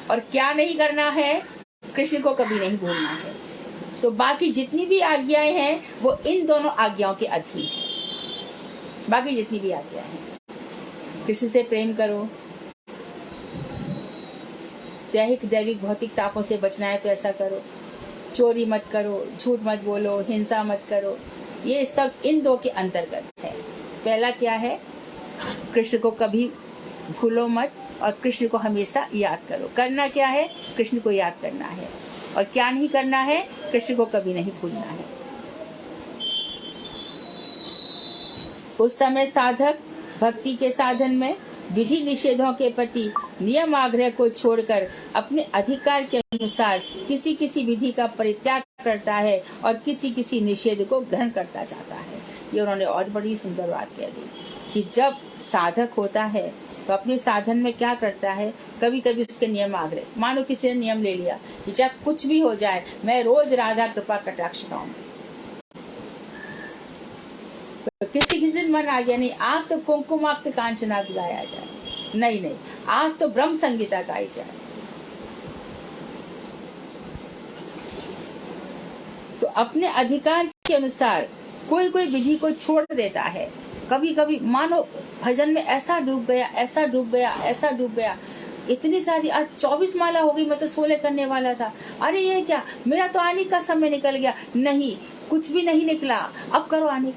और क्या नहीं करना है? कृष्ण को कभी नहीं भूलना है। तो बाकी जितनी भी आज्ञाएं हैं वो इन दोनों आज्ञाओं के अधीन है। बाकी जितनी भी आज्ञाएं हैं, कृष्ण से प्रेम करो, दैहिक दैविक भौतिक तापों से बचना है तो ऐसा करो, चोरी मत करो, झूठ मत बोलो, हिंसा मत करो, ये सब इन दो के अंतर्गत है। पहला क्या है, कृष्ण को कभी भूलो मत और कृष्ण को हमेशा याद करो। करना क्या है, कृष्ण को याद करना है। और क्या नहीं करना है, कृष्ण को कभी नहीं भूलना है। उस समय साधक भक्ति के साधन में विधि निषेधों के प्रति नियम आग्रह को छोड़कर अपने अधिकार के अनुसार किसी किसी विधि का परित्याग करता है और किसी किसी निषेध को ग्रहण करता जाता है। ये उन्होंने और बड़ी सुंदर बात कह दी कि जब साधक होता है तो अपने साधन में क्या करता है, कभी कभी उसके नियम आग्रह, मानो किसी ने नियम ले लिया कि जब कुछ भी हो जाए मैं रोज राधा कृपा कटाक्ष गाऊंगी, तो किसी दिन मन आ गया नहीं आज तो कुमकुमाक्त कांचनार्ज गाया जाए, नहीं आज तो ब्रह्म संगीता गाई जाए। तो अपने अधिकार के अनुसार कोई कोई विधि को छोड़ देता है। कभी कभी मानो भजन में ऐसा डूब गया, इतनी सारी, आज 24 माला हो गई, मैं तो 16 करने वाला था, अरे ये क्या, मेरा तो आने का समय निकल गया, नहीं कुछ भी नहीं निकला, अब करो आने।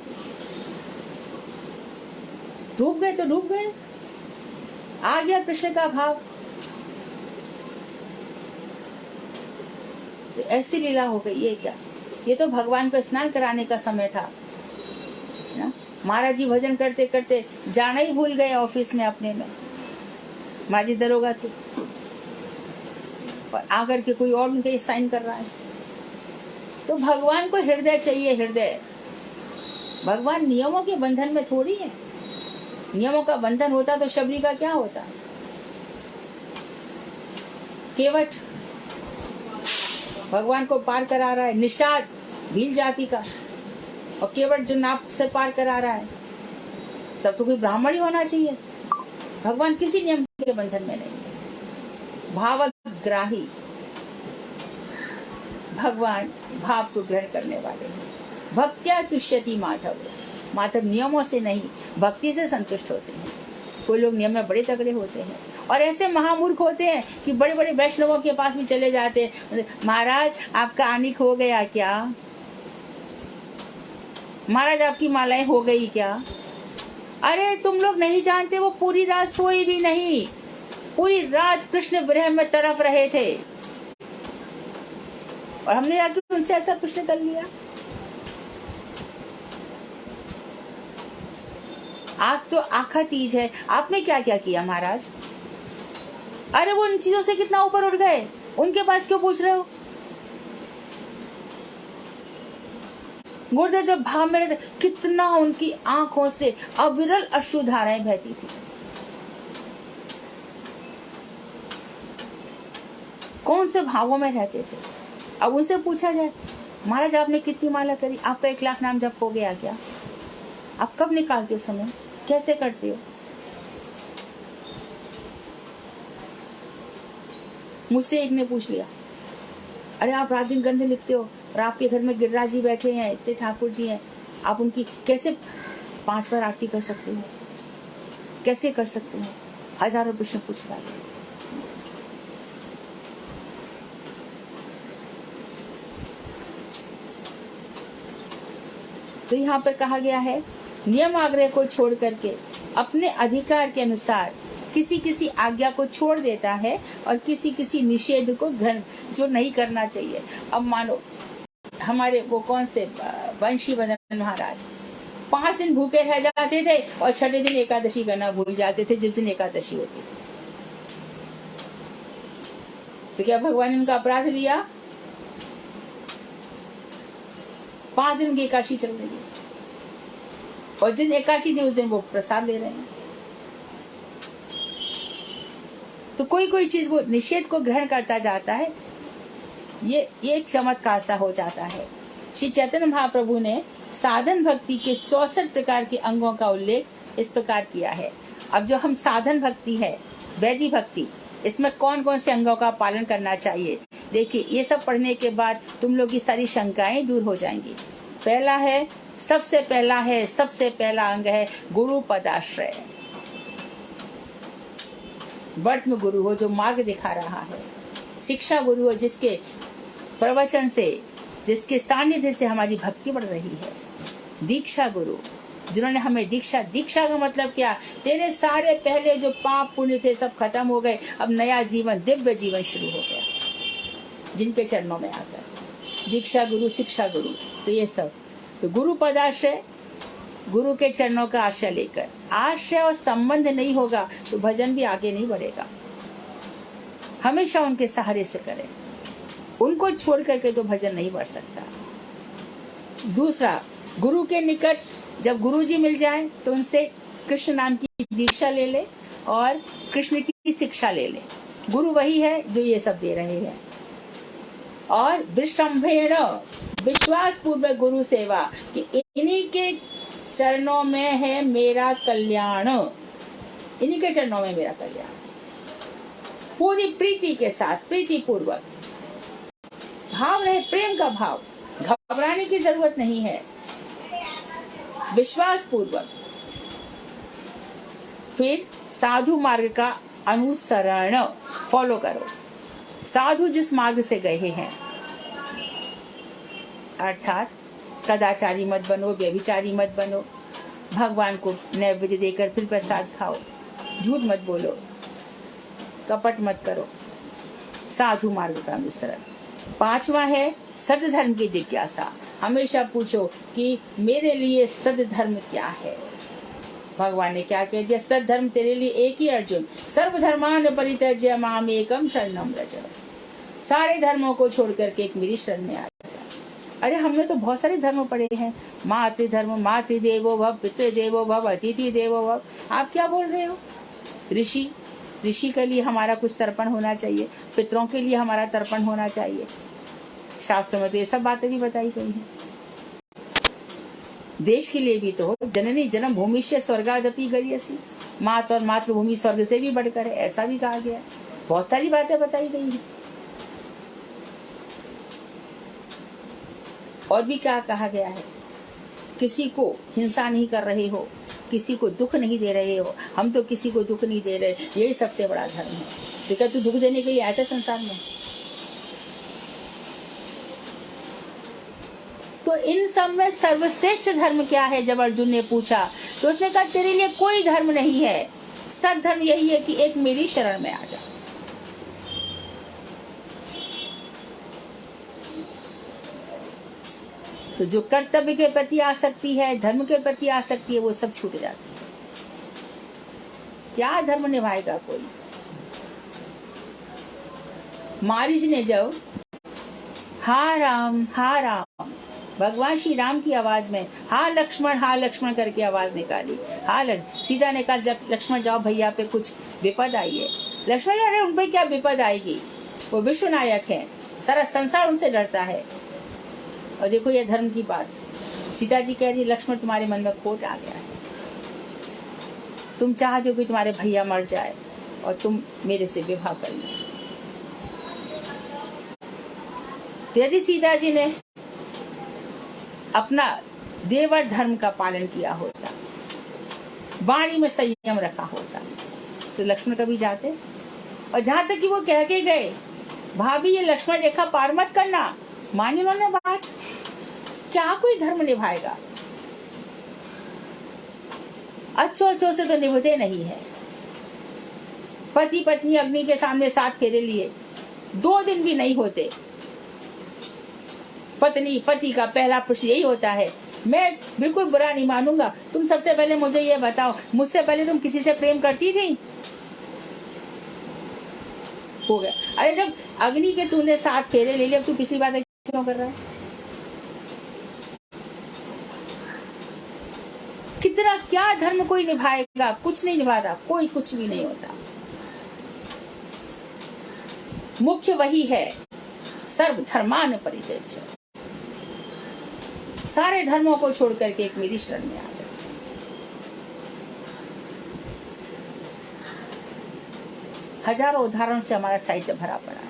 डूब गए तो डूब गए, आ गया कृष्ण का भाव। ऐसी लीला हो गई, ये क्या, ये तो भगवान को स्नान कराने का समय था ना। महाराज जी भजन करते करते जाना ही भूल गए ऑफिस में अपने में, महाराज जी दरोगा थे और आकर के कोई और उनके साइन कर रहा है। तो भगवान को हृदय चाहिए, हृदय। भगवान नियमों के बंधन में थोड़ी है। नियमों का बंधन होता तो शबरी का क्या होता, केवट भगवान को पार करा रहा है, निषाद भील जाति का, और केवट जो नाप से पार करा रहा है, तब तो कोई ब्राह्मण ही होना चाहिए। भगवान किसी नियम के बंधन में नहीं है, भावग्राही। भगवान भाव को ग्रहण करने वाले हैं। भक्त्या तुष्यति माधव, माधव नियमों से नहीं भक्ति से संतुष्ट होते हैं। कोई लोग नियम में बड़े तगड़े होते हैं और ऐसे महामूर्ख होते हैं कि बड़े बड़े वैष्णवों के पास भी चले जाते हैं, महाराज आपका आनिक हो गया क्या, महाराज आपकी मालाएं हो गई क्या। अरे तुम लोग नहीं जानते, वो पूरी रात सोई भी नहीं, पूरी रात कृष्ण विरह में तड़फ रहे थे और हमने आके उनसे ऐसा प्रश्न कर लिया। आज तो आखा तीज है, आपने क्या क्या किया महाराज। अरे वो उन चीजों से कितना ऊपर उठ गए, उनके पास क्यों पूछ रहे हो। गुरुदेव जब भाव में रहते, कितना उनकी आंखों से अविरल अश्रुधाराएं बहती थी। कौन से भावों में रहते थे। अब उनसे पूछा जाए, महाराज आपने कितनी माला करी, आपका 1 लाख नाम जप हो गया क्या, आप कब निकालते हो समय, कैसे करते हो। मुझसे एक ने पूछ लिया, अरे आप रात दिन ग्रंथ लिखते हो और आपके घर में गिरिराज जी बैठे हैं, इतने ठाकुर जी हैं, आप उनकी कैसे 5 बार आरती कर सकते हो, कैसे कर सकते हो। हजारों प्रश्न पूछ रहा है। तो यहाँ पर कहा गया है, नियम आग्रह को छोड़ करके अपने अधिकार के अनुसार किसी किसी आज्ञा को छोड़ देता है और किसी किसी निषेध को ग्रहण, जो नहीं करना चाहिए। अब मानो हमारे वो कौन से वंशी वर्धन महाराज 5 दिन भूखे रह जाते थे और 6ठे दिन एकादशी करना भूल जाते थे, जिस दिन एकादशी होती थी। तो क्या भगवान ने उनका अपराध लिया। 5 दिन की एकादशी चल रही है और जिन एकादशी थी उस दिन वो प्रसाद ले रहे हैं। तो कोई कोई चीज वो निषेध को ग्रहण करता जाता है, ये एक चमत्कार सा हो जाता है। श्री चैतन्य महाप्रभु ने साधन भक्ति के 64 प्रकार के अंगों का उल्लेख इस प्रकार किया है। अब जो हम साधन भक्ति है, वैदिक भक्ति, इसमें कौन कौन से अंगों का पालन करना चाहिए, देखिए ये सब पढ़ने के बाद तुम लोग की सारी शंकाएं दूर हो जाएंगी। पहला है, सबसे पहला अंग है गुरु पदाश्रय। वर्त में गुरु हो जो मार्ग दिखा रहा है, शिक्षा गुरु हो जिसके प्रवचन से, जिसके सानिध्य से हमारी भक्ति बढ़ रही है। दीक्षा गुरु जिन्होंने हमें दीक्षा का मतलब क्या, तेरे सारे पहले जो पाप पुण्य थे सब खत्म हो गए, अब नया जीवन, दिव्य जीवन शुरू हो गया जिनके चरणों में आकर। दीक्षा गुरु, शिक्षा गुरु, तो ये सब, तो गुरु पदाश्रय, गुरु के चरणों का आश्रय लेकर। आश्रय और संबंध नहीं होगा तो भजन भी आगे नहीं बढ़ेगा। हमेशा उनके सहारे से करें, उनको छोड़ करके तो भजन नहीं बढ़ सकता। दूसरा, गुरु के निकट जब गुरु जी मिल जाए तो उनसे कृष्ण नाम की दीक्षा ले ले और कृष्ण की शिक्षा ले ले। गुरु वही है जो ये सब दे रहे हैं। और विश्रम्भेण, विश्वास पूर्वक गुरु सेवा कि इन्हीं के चरणों में है मेरा कल्याण, इन्हीं के चरणों में मेरा कल्याण। पूरी प्रीति के साथ, प्रीति पूर्वक भाव रहे, प्रेम का भाव, घबराने की जरूरत नहीं है। विश्वास पूर्वक फिर साधु मार्ग का अनुसरण फॉलो करो। साधु जिस मार्ग से गए हैं, अर्थात कदाचारी मत बनो, व्यभिचारी मत बनो, भगवान को नैवेद्य देकर फिर प्रसाद खाओ, झूठ मत बोलो, कपट मत करो, साधु मार्ग का अनुसरण। पांचवा है सद्धर्म की जिज्ञासा। हमेशा पूछो कि मेरे लिए सद्धर्म क्या है। भगवान ने क्या कह दिया, सद्धर्म तेरे लिए एक ही अर्जुन, सर्वधर्मान परित्यज्य माम एकम शरणम व्रज। सारे धर्मों को छोड़ करके एक मेरी शरण में आ जा। अरे हमने तो बहुत सारे धर्म पढ़े हैं, मातृधर्म, मातृदेवो भव, पितृदेवो भव, अतिथि देवो भव। आप क्या बोल रहे हो? ऋषि के लिए हमारा कुछ तर्पण होना चाहिए, पितरों के लिए हमारा तर्पण होना चाहिए। शास्त्रों में तो ये सब बातें भी बताई गई हैं। देश के लिए भी तो, जननी जन्म भूमिष्य स्वर्गादपि गरीयसी, मात और मातृभूमि स्वर्ग से भी बढ़कर है, ऐसा भी कहा गया है। बहुत सारी बातें बताई गई हैं। और भी क्या कहा गया है, किसी को हिंसा नहीं कर रहे हो, किसी को दुख नहीं दे रहे हो। हम तो किसी को दुख नहीं दे रहे, यही सबसे बड़ा धर्म है। तो क्या तू दुख देने के लिए आया था संसार में? तो इन सब में सर्वश्रेष्ठ धर्म क्या है? जब अर्जुन ने पूछा तो उसने कहा तेरे लिए कोई धर्म नहीं है, सद्धर्म यही है कि एक मेरी शरण में आ जा। तो जो कर्तव्य के प्रति आसक्ति है, धर्म के प्रति आसक्ति है, वो सब छूट जाती है। क्या धर्म निभाएगा कोई? मारीच ने जब हा राम भगवान श्री राम की आवाज में हा लक्ष्मण करके आवाज निकाली। सीता ने कहा जब लक्ष्मण जाओ, भैया पे कुछ विपद आई है। लक्ष्मण अरे उन पे क्या विपद आएगी, वो विश्वनायक है, सारा संसार उनसे डरता है। और देखो ये धर्म की बात, सीता जी कह रही लक्ष्मण तुम्हारे मन में खोट आ गया है, तुम चाहते हो कि तुम्हारे भैया मर जाए और तुम मेरे से विवाह कर लो। तो यदि सीता जी ने अपना देवर धर्म का पालन किया होता, वाणी में संयम रखा होता, तो लक्ष्मण कभी जाते? और जहां तक कि वो कह के गए भाभी ये लक्ष्मण रेखा पार मत करना, मानी उन्होंने बात। क्या कोई धर्म निभाएगा? अच्छों से तो निभते नहीं है। पति पत्नी अग्नि के सामने 7 फेरे लिए, 2 दिन भी नहीं होते। पत्नी पति का पहला प्रश्न यही होता है, मैं बिल्कुल बुरा नहीं मानूंगा, तुम सबसे पहले मुझे ये बताओ, मुझसे पहले तुम किसी से प्रेम करती थी? हो गया। अरे जब अग्नि के तूने 7 फेरे ले लिए, अब तू पिछली बात क्यों कर रहा है? कितना क्या धर्म कोई निभाएगा? कुछ नहीं निभाता कोई, कुछ भी नहीं होता। मुख्य वही है सर्वधर्मान परित्यज्य, सारे धर्मों को छोड़ करके एक मेरी शरण में आ जाओ। हजारों उदाहरण से हमारा साहित्य भरा पड़ा है।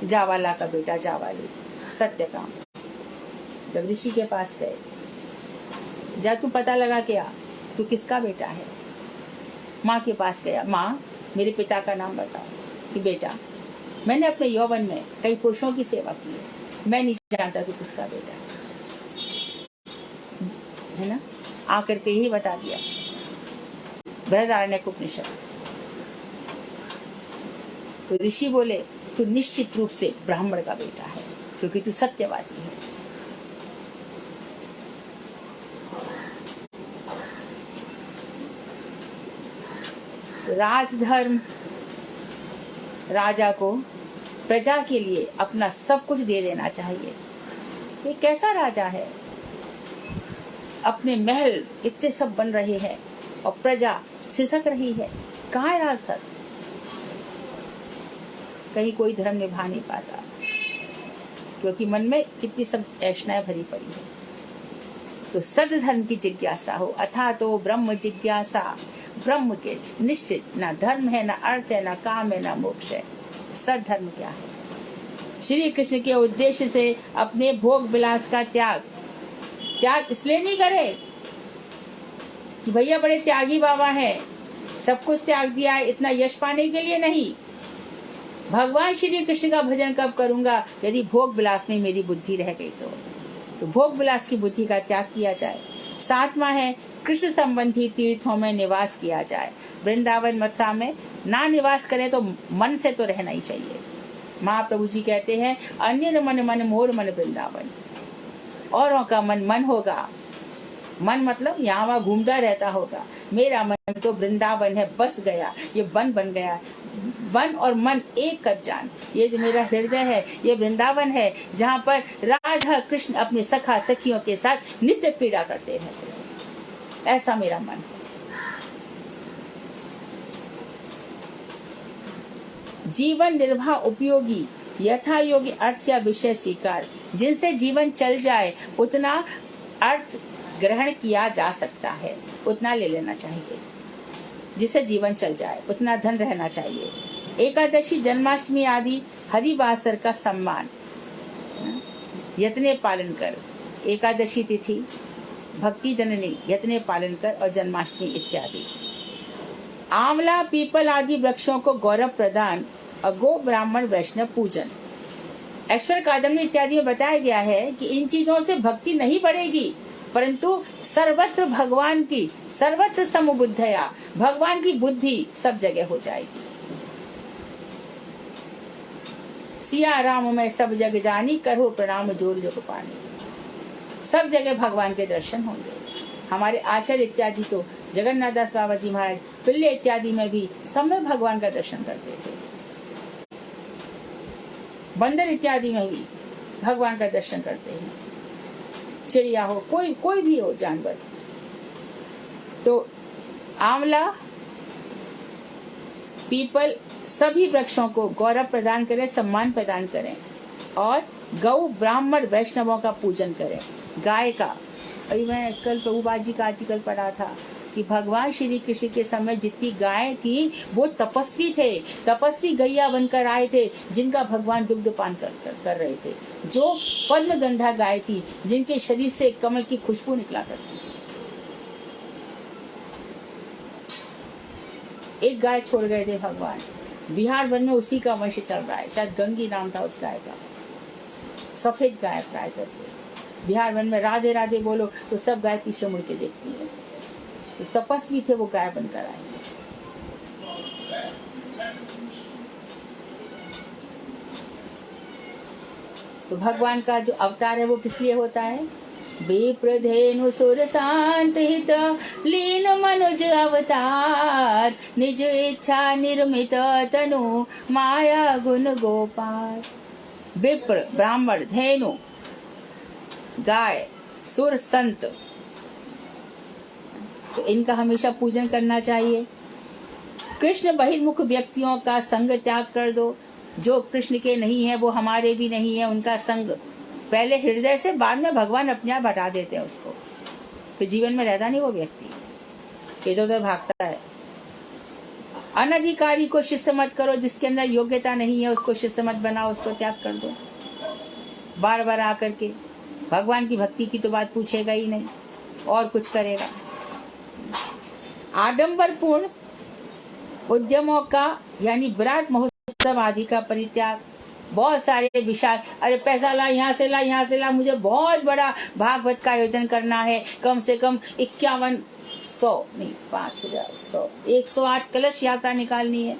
जावाला का बेटा जावाली, सत्यकाम। जब ऋषि के पास गए, जा तू पता लगा के आ, तू किसका बेटा है। माँ के पास गया, माँ मेरे पिता का नाम बताओ। कि बेटा मैंने अपने यौवन में कई पुरुषों की सेवा की है, मैं नहीं जानता तू किसका बेटा है ना। आकर के यही बता दिया बृहदारण्यक उपनिषद। तो ऋषि बोले तू निश्चित रूप से ब्राह्मण का बेटा है, क्योंकि तू सत्यवादी है। राजधर्म, राजा को प्रजा के लिए अपना सब कुछ दे देना चाहिए। ये कैसा राजा है, अपने महल इतने सब बन रहे हैं और प्रजा सिसक रही है। कहाँ है राजधर्म? कहीं कोई धर्म निभा नहीं पाता, क्योंकि मन में कितनी सब ऐशनाएं भरी पड़ी है। तो सद्धर्म की जिज्ञासा हो, अथा तो ब्रह्म जिज्ञासा। ब्रह्म के निश्चित ना धर्म है, ना अर्थ है, ना काम है, ना मोक्ष है। सद्धर्म क्या है? श्री कृष्ण के उद्देश्य से अपने भोग विलास का त्याग इसलिए नहीं करे कि भैया बड़े त्यागी बाबा हैं, सब कुछ त्याग दिया है, इतना यश पाने के लिए नहीं। भगवान श्री कृष्ण का भजन कब करूंगा? यदि भोग विलास में मेरी बुद्धि रह गई तो भोग विलास की बुद्धि का त्याग किया जाए। सातवां है कृष्ण संबंधी तीर्थों में निवास किया जाए। वृंदावन मथुरा में ना निवास करें तो मन से तो रहना ही चाहिए। महाप्रभु जी कहते हैं अन्य मन मन मोर मन वृंदावन। औरों का मन मन होगा, मन मतलब यहाँ वहाँ घूमता रहता होगा। मेरा मन तो वृंदावन है, बस गया, ये वन बन गया। वन और मन एक कर जान। ये जो मेरा हृदय है ये वृंदावन है, जहाँ पर राधा कृष्ण अपने सखा सखियों के साथ नित्य क्रीड़ा करते रहते हैं। ऐसा मेरा मन है। जीवन निर्वाह उपयोगी यथा योगी अर्थ या विषय स्वीकार। जिनसे जीवन चल जाए उतना अर्थ ग्रहण किया जा सकता है, उतना ले लेना चाहिए। जिससे जीवन चल जाए उतना धन रहना चाहिए। एकादशी, जन्माष्टमी आदि हरिवासर का सम्मान यत्ने पालन कर। एकादशी तिथि, भक्ति जननी यत्ने पालन कर, और जन्माष्टमी इत्यादि। आंवला, पीपल आदि वृक्षों को गौरव प्रदान और गो ब्राह्मण वैष्णव पूजन। ऐश्वर्य कादम्बरी इत्यादि में बताया गया है कि इन चीजों से भक्ति नहीं बढ़ेगी, परंतु सर्वत्र भगवान की, सर्वत्र समबुद्धया, भगवान की बुद्धि सब जगह हो जाएगी। सिया राम मैं सब जग जानी, करो प्रणाम जोर जग पानी। सब जगह भगवान के दर्शन होंगे। हमारे आचार्य इत्यादि तो जगन्नाथ दास बाबा जी महाराज, पिल्ले इत्यादि में भी सब में भगवान का दर्शन करते थे। बंदर इत्यादि में भी भगवान का दर्शन करते हैं। चिड़िया हो, कोई भी हो जानवर। तो आंवला, पीपल सभी वृक्षों को गौरव प्रदान करें, सम्मान प्रदान करें, और गौ ब्राह्मण वैष्णवों का पूजन करें। गाय का, अभी मैं कल प्रभुपाद जी का आर्टिकल पढ़ा था कि भगवान श्री कृष्ण के समय जितनी गायें थी वो तपस्वी थे, तपस्वी गैया बनकर आए थे, जिनका भगवान दुग्धपान कर रहे थे। जो पद्मगंधा गाय थी, जिनके शरीर से कमल की खुशबू निकला करती थी। एक गाय छोड़ गए थे भगवान, बिहार वन में उसी का वंश चल रहा है। शायद गंगी नाम था उस गाय का, सफेद गाय प्राय करके। बिहार वन में राधे राधे बोलो तो सब गाय पीछे मुड़ के देखती है। तो तपस्वी थे, वो गाय बनकर आए थे। तो भगवान का जो अवतार है वो किस लिए होता है? विप्रधेनु सुर शांत हित लीन मनुज अवतार, निज इच्छा निर्मित तनु माया गुण गोपाल। विप्र ब्राह्मण, धेनु गाय, सुर संत, तो इनका हमेशा पूजन करना चाहिए। कृष्ण बहिर्मुख व्यक्तियों का संग त्याग कर दो। जो कृष्ण के नहीं है वो हमारे भी नहीं है, उनका संग पहले हृदय से, बाद में भगवान अपने आप हटा देते हैं उसको। फिर जीवन में रहता नहीं वो व्यक्ति, इधर उधर भागता है। अनधिकारी को शिष्य मत करो, जिसके अंदर योग्यता नहीं है उसको शिष्य मत बनाओ, उसको त्याग कर दो। बार बार आकर के भगवान की भक्ति की तो बात पूछेगा ही नहीं और कुछ करेगा। आडंबरपूर्ण उद्यमों का यानी विराट महोत्सव आदि का परित्याग। बहुत सारे विशाल, अरे पैसा ला, यहाँ से ला, यहाँ से ला, मुझे बहुत बड़ा भागवत का आयोजन करना है, कम से कम 5100 नहीं 5100 108 कलश यात्रा निकालनी है।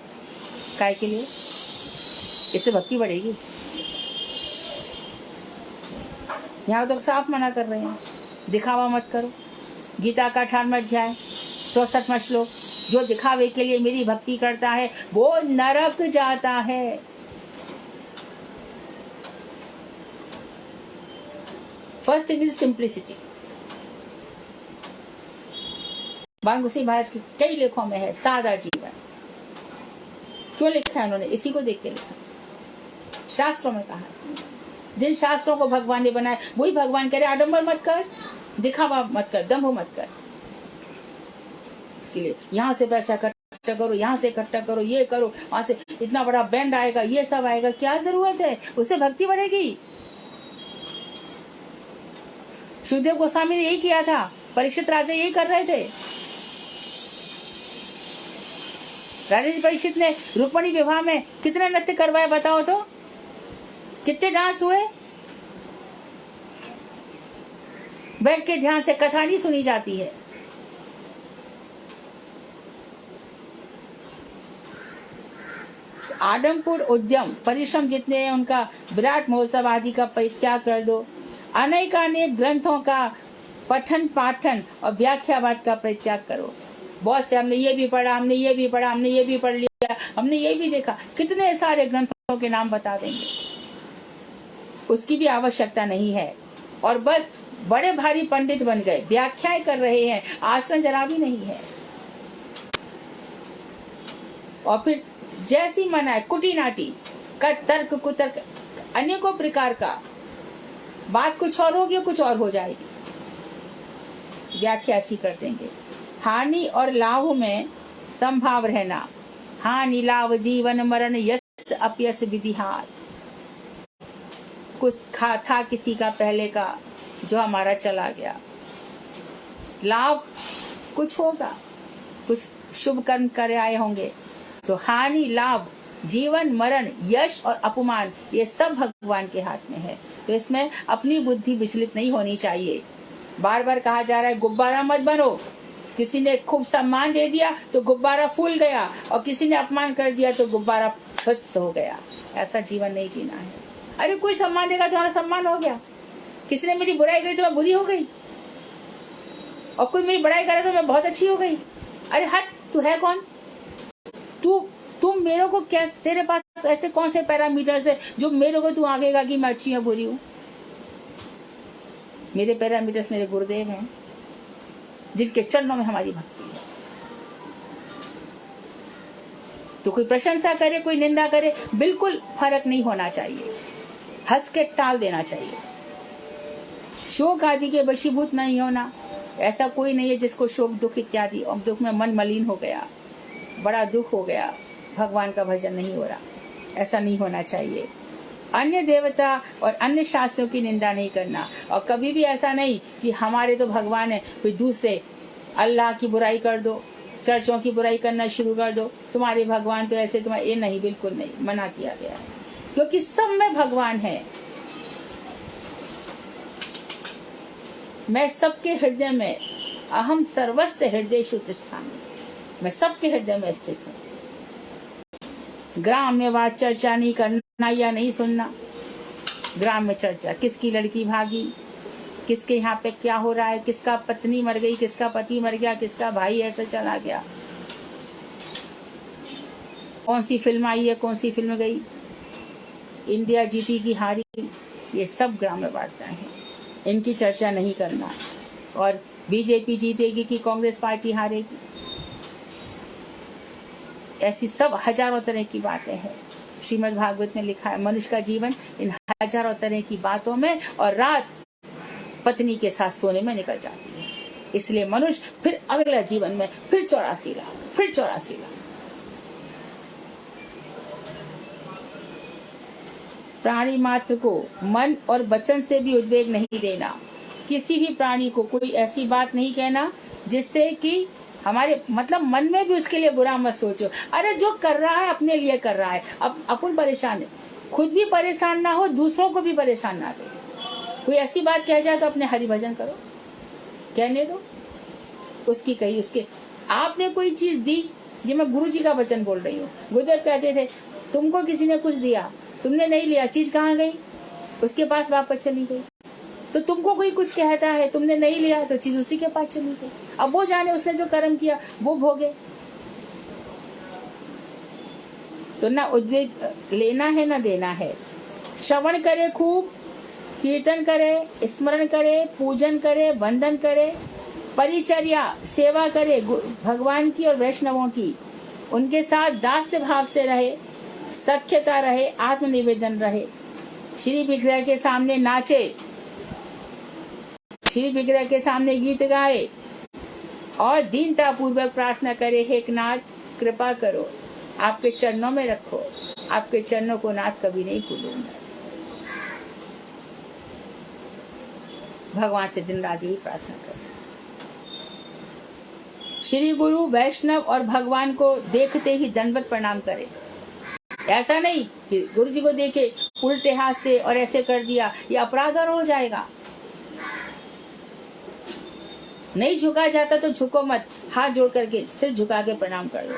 काय के लिए? इससे भक्ति बढ़ेगी? यहाँ तो साफ मना कर रहे हैं, दिखावा मत करो। गीता का 18वां अध्याय 64वां श्लोक, जो दिखावे के लिए मेरी भक्ति करता है वो नरक जाता है। First thing is simplicity. बाण गुस्सी महाराज के कई लेखों में है सादा जीवन। क्यों लिखा है उन्होंने? इसी को देख के लिखा, शास्त्रों में कहा। जिन शास्त्रों को भगवान ने बनाया वही भगवान कह रहे आडंबर मत कर, दिखावा मत कर, दंभ मत कर। इसके लिए यहाँ से पैसा इकट्ठा करो, यहाँ से इकट्ठा करो, ये करो, वहां से इतना बड़ा बैंड आएगा, ये सब आएगा, क्या जरूरत है? उससे भक्ति बढ़ेगी। सुखदेव गोस्वामी ने यही किया था, परीक्षित राजा यही कर रहे थे। राजा परीक्षित ने रुक्मिणी विवाह में कितने नृत्य करवाए बताओ तो? कितने डांस हुए? बैठ के ध्यान से कथा नहीं सुनी जाती है। आडंबर उद्यम परिश्रम जितने हैं उनका विराट महोत्सव आदि का परित्याग कर दो। अनेकानेक ग्रंथों का पठन पाठन और व्याख्यावाद का परित्याग करो। बहुत से हमने ये भी पढ़ा, हमने ये भी पढ़ा, हमने ये भी पढ़ लिया, हमने ये भी देखा, कितने सारे ग्रंथों के नाम बता देंगे। उसकी भी आवश्यकता नहीं है। और बस बड़े भारी पंडित बन गए, व्याख्याएं कर रहे हैं, आचरण जरा भी नहीं है। और फिर जैसी मन आए कुटी नाटी का तर्क कुतर्क, अनेकों प्रकार का, बात कुछ और होगी कुछ और हो जाएगी, व्याख्या ऐसी कर देंगे। हानि और लाभ में संभाव रहना। हानि लाभ जीवन मरण यस अपयस विधिहात। कुछ था किसी का पहले का जो हमारा चला गया। लाभ कुछ होगा, कुछ शुभ कर्म कर आए होंगे, तो हानि लाभ जीवन मरण यश और अपमान ये सब भगवान के हाथ में है। तो इसमें अपनी बुद्धि विचलित नहीं होनी चाहिए। बार बार कहा जा रहा है गुब्बारा मत बनो। किसी ने खूब सम्मान दे दिया तो गुब्बारा फूल गया, और किसी ने अपमान कर दिया तो गुब्बारा फस हो गया। ऐसा जीवन नहीं जीना है। अरे कोई सम्मान देगा तो हमारा सम्मान हो गया, किसी ने मेरी बुराई करी तो मैं बुरी हो गई, और कोई मेरी बड़ाई करे तो मैं बहुत अच्छी हो गई। अरे हट, तू है कौन? तुम मेरे को कैसे, तेरे पास ऐसे कौन से पैरामीटर्स है जो मेरे को तू आगेगा कि मैं अच्छी या बुरी हूं? मेरे पैरामीटर्स मेरे गुरुदेव हैं, जिनके चरणों में हमारी भक्ति है। तो कोई प्रशंसा करे, कोई निंदा करे, बिल्कुल फर्क नहीं होना चाहिए, हंस के टाल देना चाहिए। शोक आदि के वशीभूत नहीं होना। ऐसा कोई नहीं है जिसको शोक दुख इत्यादि, और दुख में मन मलिन हो गया, बड़ा दुख हो गया, भगवान का भजन नहीं हो रहा, ऐसा नहीं होना चाहिए। अन्य देवता और अन्य शास्त्रों की निंदा नहीं करना, और कभी भी ऐसा नहीं कि हमारे तो भगवान है, कोई दूसरे अल्लाह की बुराई कर दो, चर्चों की बुराई करना शुरू कर दो, तुम्हारे भगवान तो ऐसे, तुम्हारे, ये नहीं, बिल्कुल नहीं, मना किया गया है। क्योंकि सब में भगवान है। मैं सबके हृदय में, अहम सर्वस्व हृदयेषु तिष्ठामि, मैं सबके हृदय में स्थित हूँ। ग्राम में बात चर्चा नहीं करना या नहीं सुनना। ग्राम में चर्चा, किसकी लड़की भागी, किसके यहाँ पे क्या हो रहा है, किसका पत्नी मर गई, किसका पति मर गया, किसका भाई ऐसे चला गया, कौन सी फिल्म आई है, कौन सी फिल्म गई, इंडिया जीती की हारी, ये सब ग्राम में वार्ता है। इनकी चर्चा नहीं करना। और बीजेपी जीतेगी कि कांग्रेस पार्टी हारेगी, ऐसी सब हजारों तरह की बातें हैं। श्रीमद् भागवत में लिखा है मनुष्य का जीवन इन हजारों तरह की बातों में और रात पत्नी के साथ सोने में निकल जाती है। इसलिए मनुष्य फिर अगला जीवन में फिर 84 लाख, फिर 84 लाख। प्राणी मात्र को मन और वचन से भी उद्वेग नहीं देना। किसी भी प्राणी को कोई ऐसी बात नहीं कहना जिससे कि हमारे मतलब मन में भी उसके लिए बुरा मत सोचो। अरे जो कर रहा है अपने लिए कर रहा है, अब अपन परेशान है, खुद भी परेशान ना हो, दूसरों को भी परेशान ना दे। कोई ऐसी बात कह जाए तो अपने हरि भजन करो, कहने दो उसकी कही उसके। आपने कोई चीज दी, ये मैं गुरु जी का वचन बोल रही हूँ। गुरुदेव कहते थे तुमको किसी ने कुछ दिया, तुमने नहीं लिया, चीज कहाँ गई? उसके पास वापस चली गई। तो तुमको कोई कुछ कहता है, तुमने नहीं लिया तो चीज उसी के पास चली गई। अब वो जाने उसने जो कर्म किया वो भोगे। तो ना उद्वेग लेना है ना देना है। श्रवण करे, खूब कीर्तन करे, स्मरण करे, पूजन करे, वंदन करे, परिचर्या सेवा करे भगवान की और वैष्णवों की। उनके साथ दास्य भाव से रहे, सख्यता रहे, आत्मनिवेदन रहे। श्री विग्रह के सामने नाचे, श्री विग्रह के सामने गीत गाए और दीनता पूर्वक प्रार्थना करे, हे नाथ कृपा करो, आपके चरणों में रखो, आपके चरणों को नाथ कभी नहीं भूलूंगा। भगवान से दिन रात यही प्रार्थना करें। श्री गुरु वैष्णव और भगवान को देखते ही दंडवत प्रणाम करें। ऐसा नहीं कि गुरु जी को देखे उल्टे हाथ से और ऐसे कर दिया, ये अपराध और हो जाएगा। नहीं झुका जाता तो झुको मत, हाथ जोड़ करके सिर झुका के प्रणाम कर दो।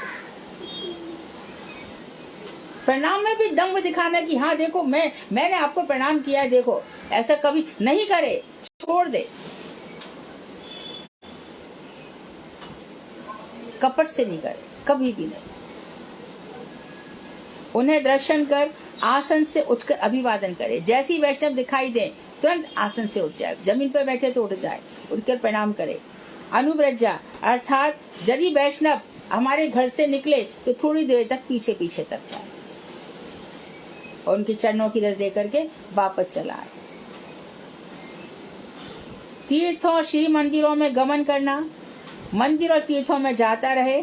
प्रणाम में भी दम्भ दिखाना कि हाँ देखो मैंने आपको प्रणाम किया है, देखो, ऐसा कभी नहीं करे, छोड़ दे। कपट से नहीं करे, कभी भी नहीं। उन्हें दर्शन कर आसन से उठकर अभिवादन करे। जैसी वैष्णव दिखाई दे तुरंत आसन से उठ जाए, जमीन पर बैठे तो उठ जाए, उठकर प्रणाम करे। अनुव्रजा अर्थात यदि वैष्णव हमारे घर से निकले तो थोड़ी देर तक पीछे पीछे तक जाए और उनके चरणों की रस लेकर के वापस चला आए। तीर्थों और श्री मंदिरों में गमन करना, मंदिर और तीर्थों में जाता रहे।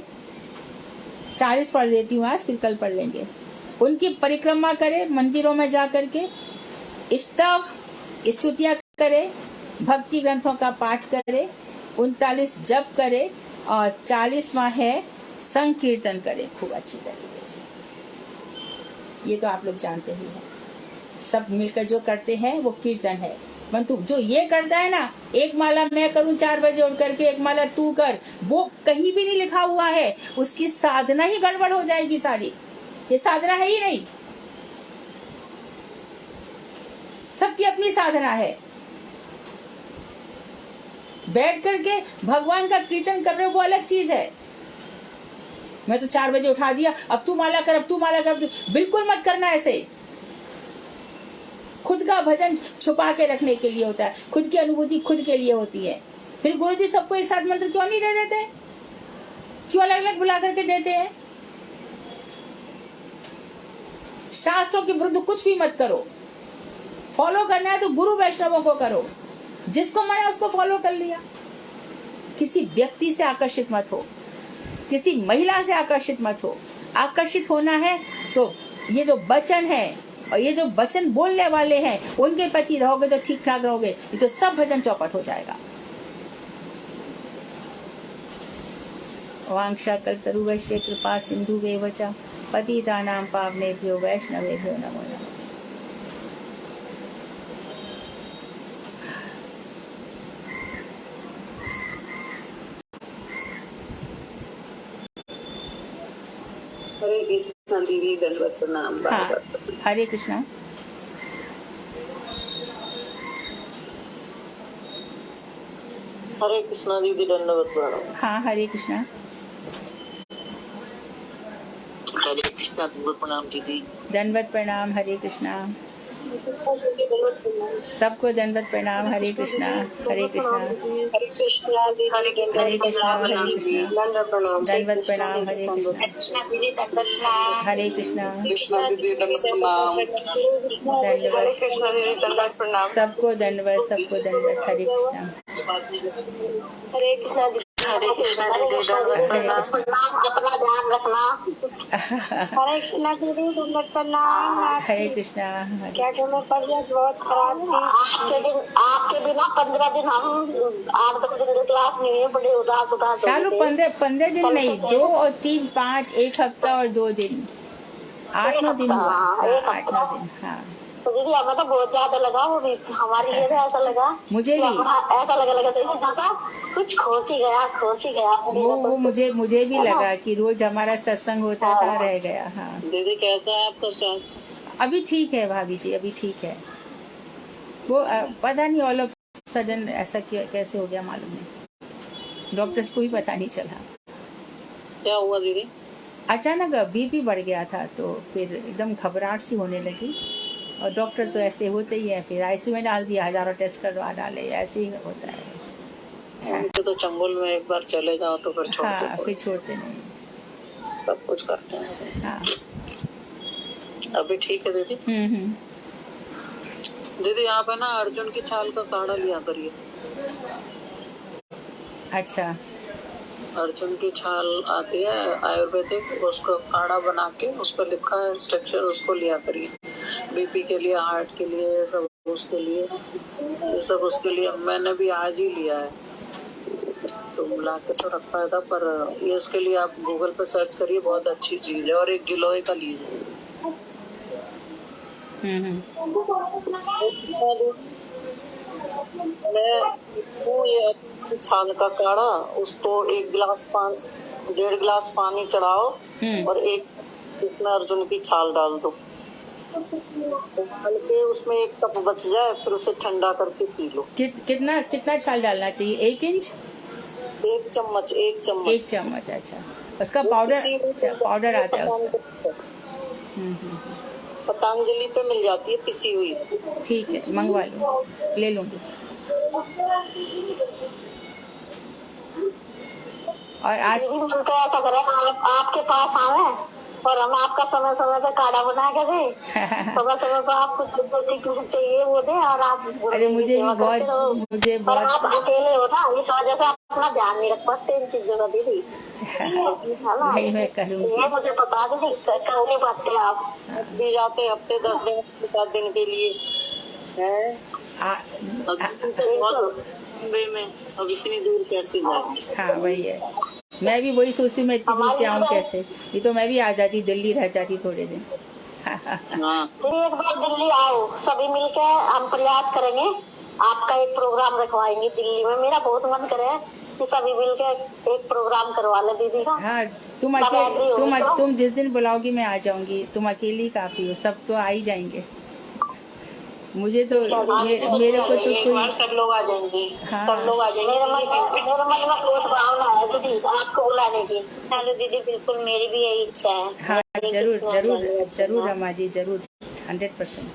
40 पढ़ देती हूँ आज, फिर कल पढ़ लेंगे। उनकी परिक्रमा करे, मंदिरों में जा करके स्तव स्तुतियां करे, भक्ति ग्रंथों का पाठ करे, 39 जप करे और 40वां है संकीर्तन करे खूब अच्छी तरीके से। ये तो आप लोग जानते ही हैं, सब मिलकर जो करते हैं वो कीर्तन है। परंतु जो ये करता है ना, एक माला मैं करूं 4 बजे उठ करके, एक माला तू कर, वो कहीं भी नहीं लिखा हुआ है, उसकी साधना ही गड़बड़ हो जाएगी सारी। ये साधना है ही नहीं, सबकी अपनी साधना है। बैठ करके भगवान का कीर्तन कर रहे हो वो अलग चीज है। मैं तो 4 बजे उठा दिया, अब तू माला कर, अब तू माला कर, बिल्कुल मत करना ऐसे। खुद का भजन छुपा के रखने के लिए होता है, खुद की अनुभूति खुद के लिए होती है। फिर गुरु जी सबको एक साथ मंत्र क्यों नहीं दे देते? क्यों अलग अलग बुला करके देते हैं? शास्त्रों के विरुद्ध कुछ भी मत करो। फॉलो करना है तो गुरु वैष्णवों को करो, जिसको मना उसको फॉलो कर लिया। किसी व्यक्ति से आकर्षित मत हो, किसी महिला से आकर्षित मत हो। आकर्षित होना है तो ये जो वचन है और ये जो वचन बोलने वाले हैं उनके प्रति रहोगे तो ठीक ठाक रहोगे, ये तो सब भजन चौपट हो जाएगा। वांछा कल्पतरुभ्यश्च कृपा सिन्धुभ्येव च पतितानां पावनेभ्यो वैष्णवेभ्यो नमो नमः। हरे कृष्णा दीदी, दंडवत प्रणाम। हाँ, हरे कृष्णा। हरे कृष्णा दीदी, दंडवत प्रणाम। हाँ, हरे कृष्णा। हरे कृष्णा, दंडवत प्रणाम दीदी। दंडवत प्रणाम, हरे कृष्णा। सबको दंडवत प्रणाम, हरे कृष्णा, हरे कृष्णा। हरे कृष्णा, हरे कृष्णा, हरे कृष्णा। दंडवत प्रणाम, हरे कृष्णा, हरे कृष्णा। दंडवत, सबको दंडवत, सबको दंडवत, हरे कृष्णा। हरे कृष्णा। अपना ध्यान रखना। हरे कृष्णा दीदी, दंडवत प्रणाम। हरे कृष्णा। क्या मैं तबीयत बहुत खराब थी। आपके बिना 15 दिन हम 8-10 दिन के क्लास नहीं है, बड़े उदास हो चालू गए थे। 15 दिन नहीं, 2 और 3, 5, 1 हफ्ता और 2 दिन, 8-9 दिन हुआ। हाँ, 8-9 दिन। हाँ तो दीदी हमें तो बहुत ज्यादा लगा, वो भी हमारे लिए तो ऐसा लगा, मुझे भी ऐसा लगा था कुछ खो ही गया। वो मुझे भी लगा कि रोज हमारा सत्संग होता था, रह गया। हाँ दीदी कैसा है आपका स्वास्थ्य? अभी ठीक है भाभी जी, अभी ठीक है। वो पता नहीं ऑल ऑफ सडन ऐसा कैसे हो गया मालूम नहीं, डॉक्टर्स को भी पता नहीं चला। क्या हुआ दीदी? अचानक बीपी बढ़ गया था, तो फिर एकदम घबराहट सी होने लगी, और डॉक्टर तो ऐसे होते ही है, फिर आईसीयू में डाल दिया, हजारों टेस्ट करवा डाले, ऐसे ही होता है। उनके तो चंगुल में एक बार चले जाओ तो फिर हाँ, फिर छोड़ते नहीं। सब कुछ करते हैं। हाँ अभी ठीक है दीदी? दीदी आप है ना अर्जुन की छाल का काढ़ा लिया करिए। अच्छा, अर्जुन की छाल आती है आयुर्वेदिक, उसको काढ़ा बना के उस पर लिखा है स्ट्रक्चर, उसको लिया करिए। बीपी के लिए, हार्ट के लिए, सब उसके लिए, ये सब उसके लिए। मैंने भी आज ही लिया है, तो मिला के तो रखा था, पर ये इसके लिए आप गूगल पे सर्च करिए, बहुत अच्छी चीज है। और एक गिलोय का लीजिए। मैं ये छाल का काढ़ा, उसको 1.5 गिलास पानी चढ़ाओ और इसमें अर्जुन की छाल डाल दो, हल्के उसमें 1 कप बच जाए, फिर उसे ठंडा करके पी लो। कितना छाल डालना चाहिए? 1 इंच? 1 चम्मच। 1 चम्मच। अच्छा, उसका पाउडर आता है उसका। पतंजलि पे मिल जाती है पिसी हुई। ठीक है, मंगवा लो, ले लूंगी। और आज ऐसा करें, आपके पास आवे और हम आपका समय समय पे काढ़ा बना के दें। समय समय पे आपको कुछ चाहिए वो दे, और आप अरे मुझे बहुत आप अकेले हो ना, इस वजह से आप अपना ध्यान नहीं रख पाते इन चीजों का दीदी। नहीं, मैं करूँगी। ये मुझे बता दीदी, कर नहीं पाते आप भी जाते हफ्ते 10 दिन 7 दिन के लिए मुंबई में, अब इतनी दूर कैसे जाए? हाँ वही है, मैं भी वही सोचती हूँ, मैं इतनी दूर से आऊँ कैसे। ये तो मैं भी आ जाती, दिल्ली रह जाती थोड़े दिन। एक बार दिल्ली आओ, सभी मिलकर हम प्रयास करेंगे, आपका एक प्रोग्राम रखवाएंगे दिल्ली में। मेरा बहुत मन करे कि सभी मिलकर एक प्रोग्राम करवा ले दीदी का। हाँ, तुम जिस दिन बुलाओगी मैं आ जाऊंगी। तुम अकेली काफी हो, सब तो आ ही जाएंगे। मुझे तो मेरे को तो कोई, सब लोग आ जाएंगे। हाँ, सब लोग आ जाएंगे। मेरे मन में बहुत भावना है दीदी आपको बुलाने की। चलो दीदी, बिल्कुल मेरी भी यही इच्छा है। हाँ जरूर रमा जी, जरूर 100%।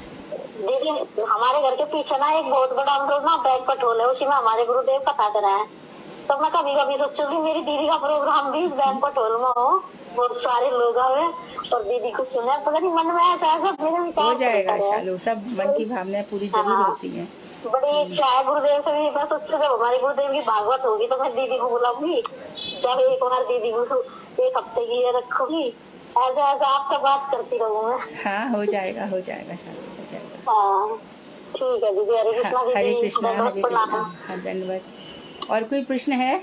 दीदी हमारे घर के पीछे ना एक बहुत बड़ा हम लोग ना बैंक्वेट हॉल है, उसी में हमारे गुरुदेव कथा करा है। तो मैं कभी कभी सोचूंगी मेरी दीदी का प्रोग्राम भी इस बैंक्वेट हॉल में हो, बहुत सारे लोग आए और दीदी को सुने। पता नहीं मन में ऐसा हो जाएगा शालू, सब मन की भावनाएं पूरी जरूर होती हैं। बड़ी इच्छा है गुरुदेव से भी। बस उससे जब हमारी गुरुदेव की भागवत होगी तो मैं दीदी को बुलाऊंगी, जब एक बार दीदी को 1 हफ्ते की ये रखूंगी, ऐसे आपसे बात करती रहूँ। हाँ, हो जाएगा शालू, हो जाएगा। हाँ ठीक है दीदी। हरे कृष्णा दीदी। हरे कृष्णा, धन्यवाद। और कोई प्रश्न है?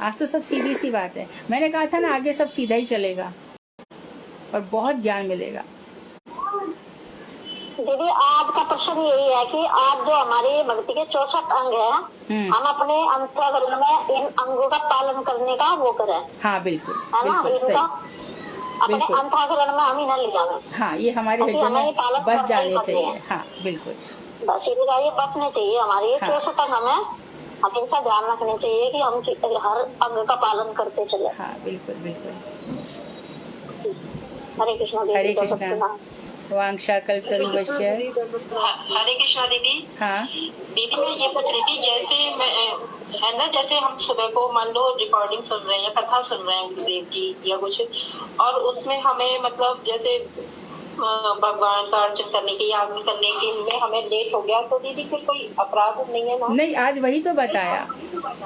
आज तो सब सीधी सी बात है। मैंने कहा था ना, आगे सब सीधा ही चलेगा और बहुत ज्ञान मिलेगा। दीदी आज का प्रश्न यही है कि आज जो हमारी भक्ति के 64 अंग है, हम अपने अंतःकरण में इन अंगों का पालन करने का वो करें। हाँ बिल्कुल, है ना, इनका अपने अंतःकरण में हम इन्हें ले जाए। हाँ, ये हमारे हृदय में बस जाने चाहिए। हाँ बिल्कुल, बस इनका ये बसने चाहिए हमारे 64 अंग में। हम इनका ध्यान रखने चाहिए कि हम हर अंग का पालन करते चले। हाँ बिल्कुल। हरे कृष्णा। हरे कृष्णा। वांक्षा कल्पतरुवश्च। हरे कृष्णा दीदी। हाँ दीदी, मैं ये पूछ रही थी, जैसे है ना, जैसे हम सुबह को मान लो रिकॉर्डिंग सुन रहे हैं या कथा सुन रहे हैं गुरुदेव की या कुछ, और उसमें हमें मतलब जैसे भगवान का अर्चन करने की याद करने की में हमें लेट हो गया तो दीदी फिर कोई अपराध नहीं है ना? नहीं, आज वही तो बताया।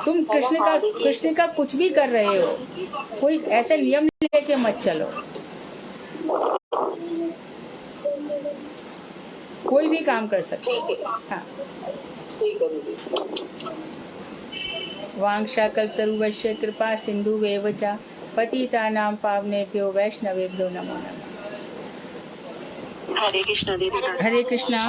तुम कृष्ण का कुछ भी कर रहे हो, कोई ऐसे नियम लेके मत चलो। कोई भी काम कर सकते हो। हाँ, ठीक है दीदी। वांशाकल्पतरुवश्य कृपा सिन्धुवेव च पतितानां पावनेभ्यो वैष्णवेभ्यो नमो नमः। हरे कृष्णा दीदी। हरे कृष्णा।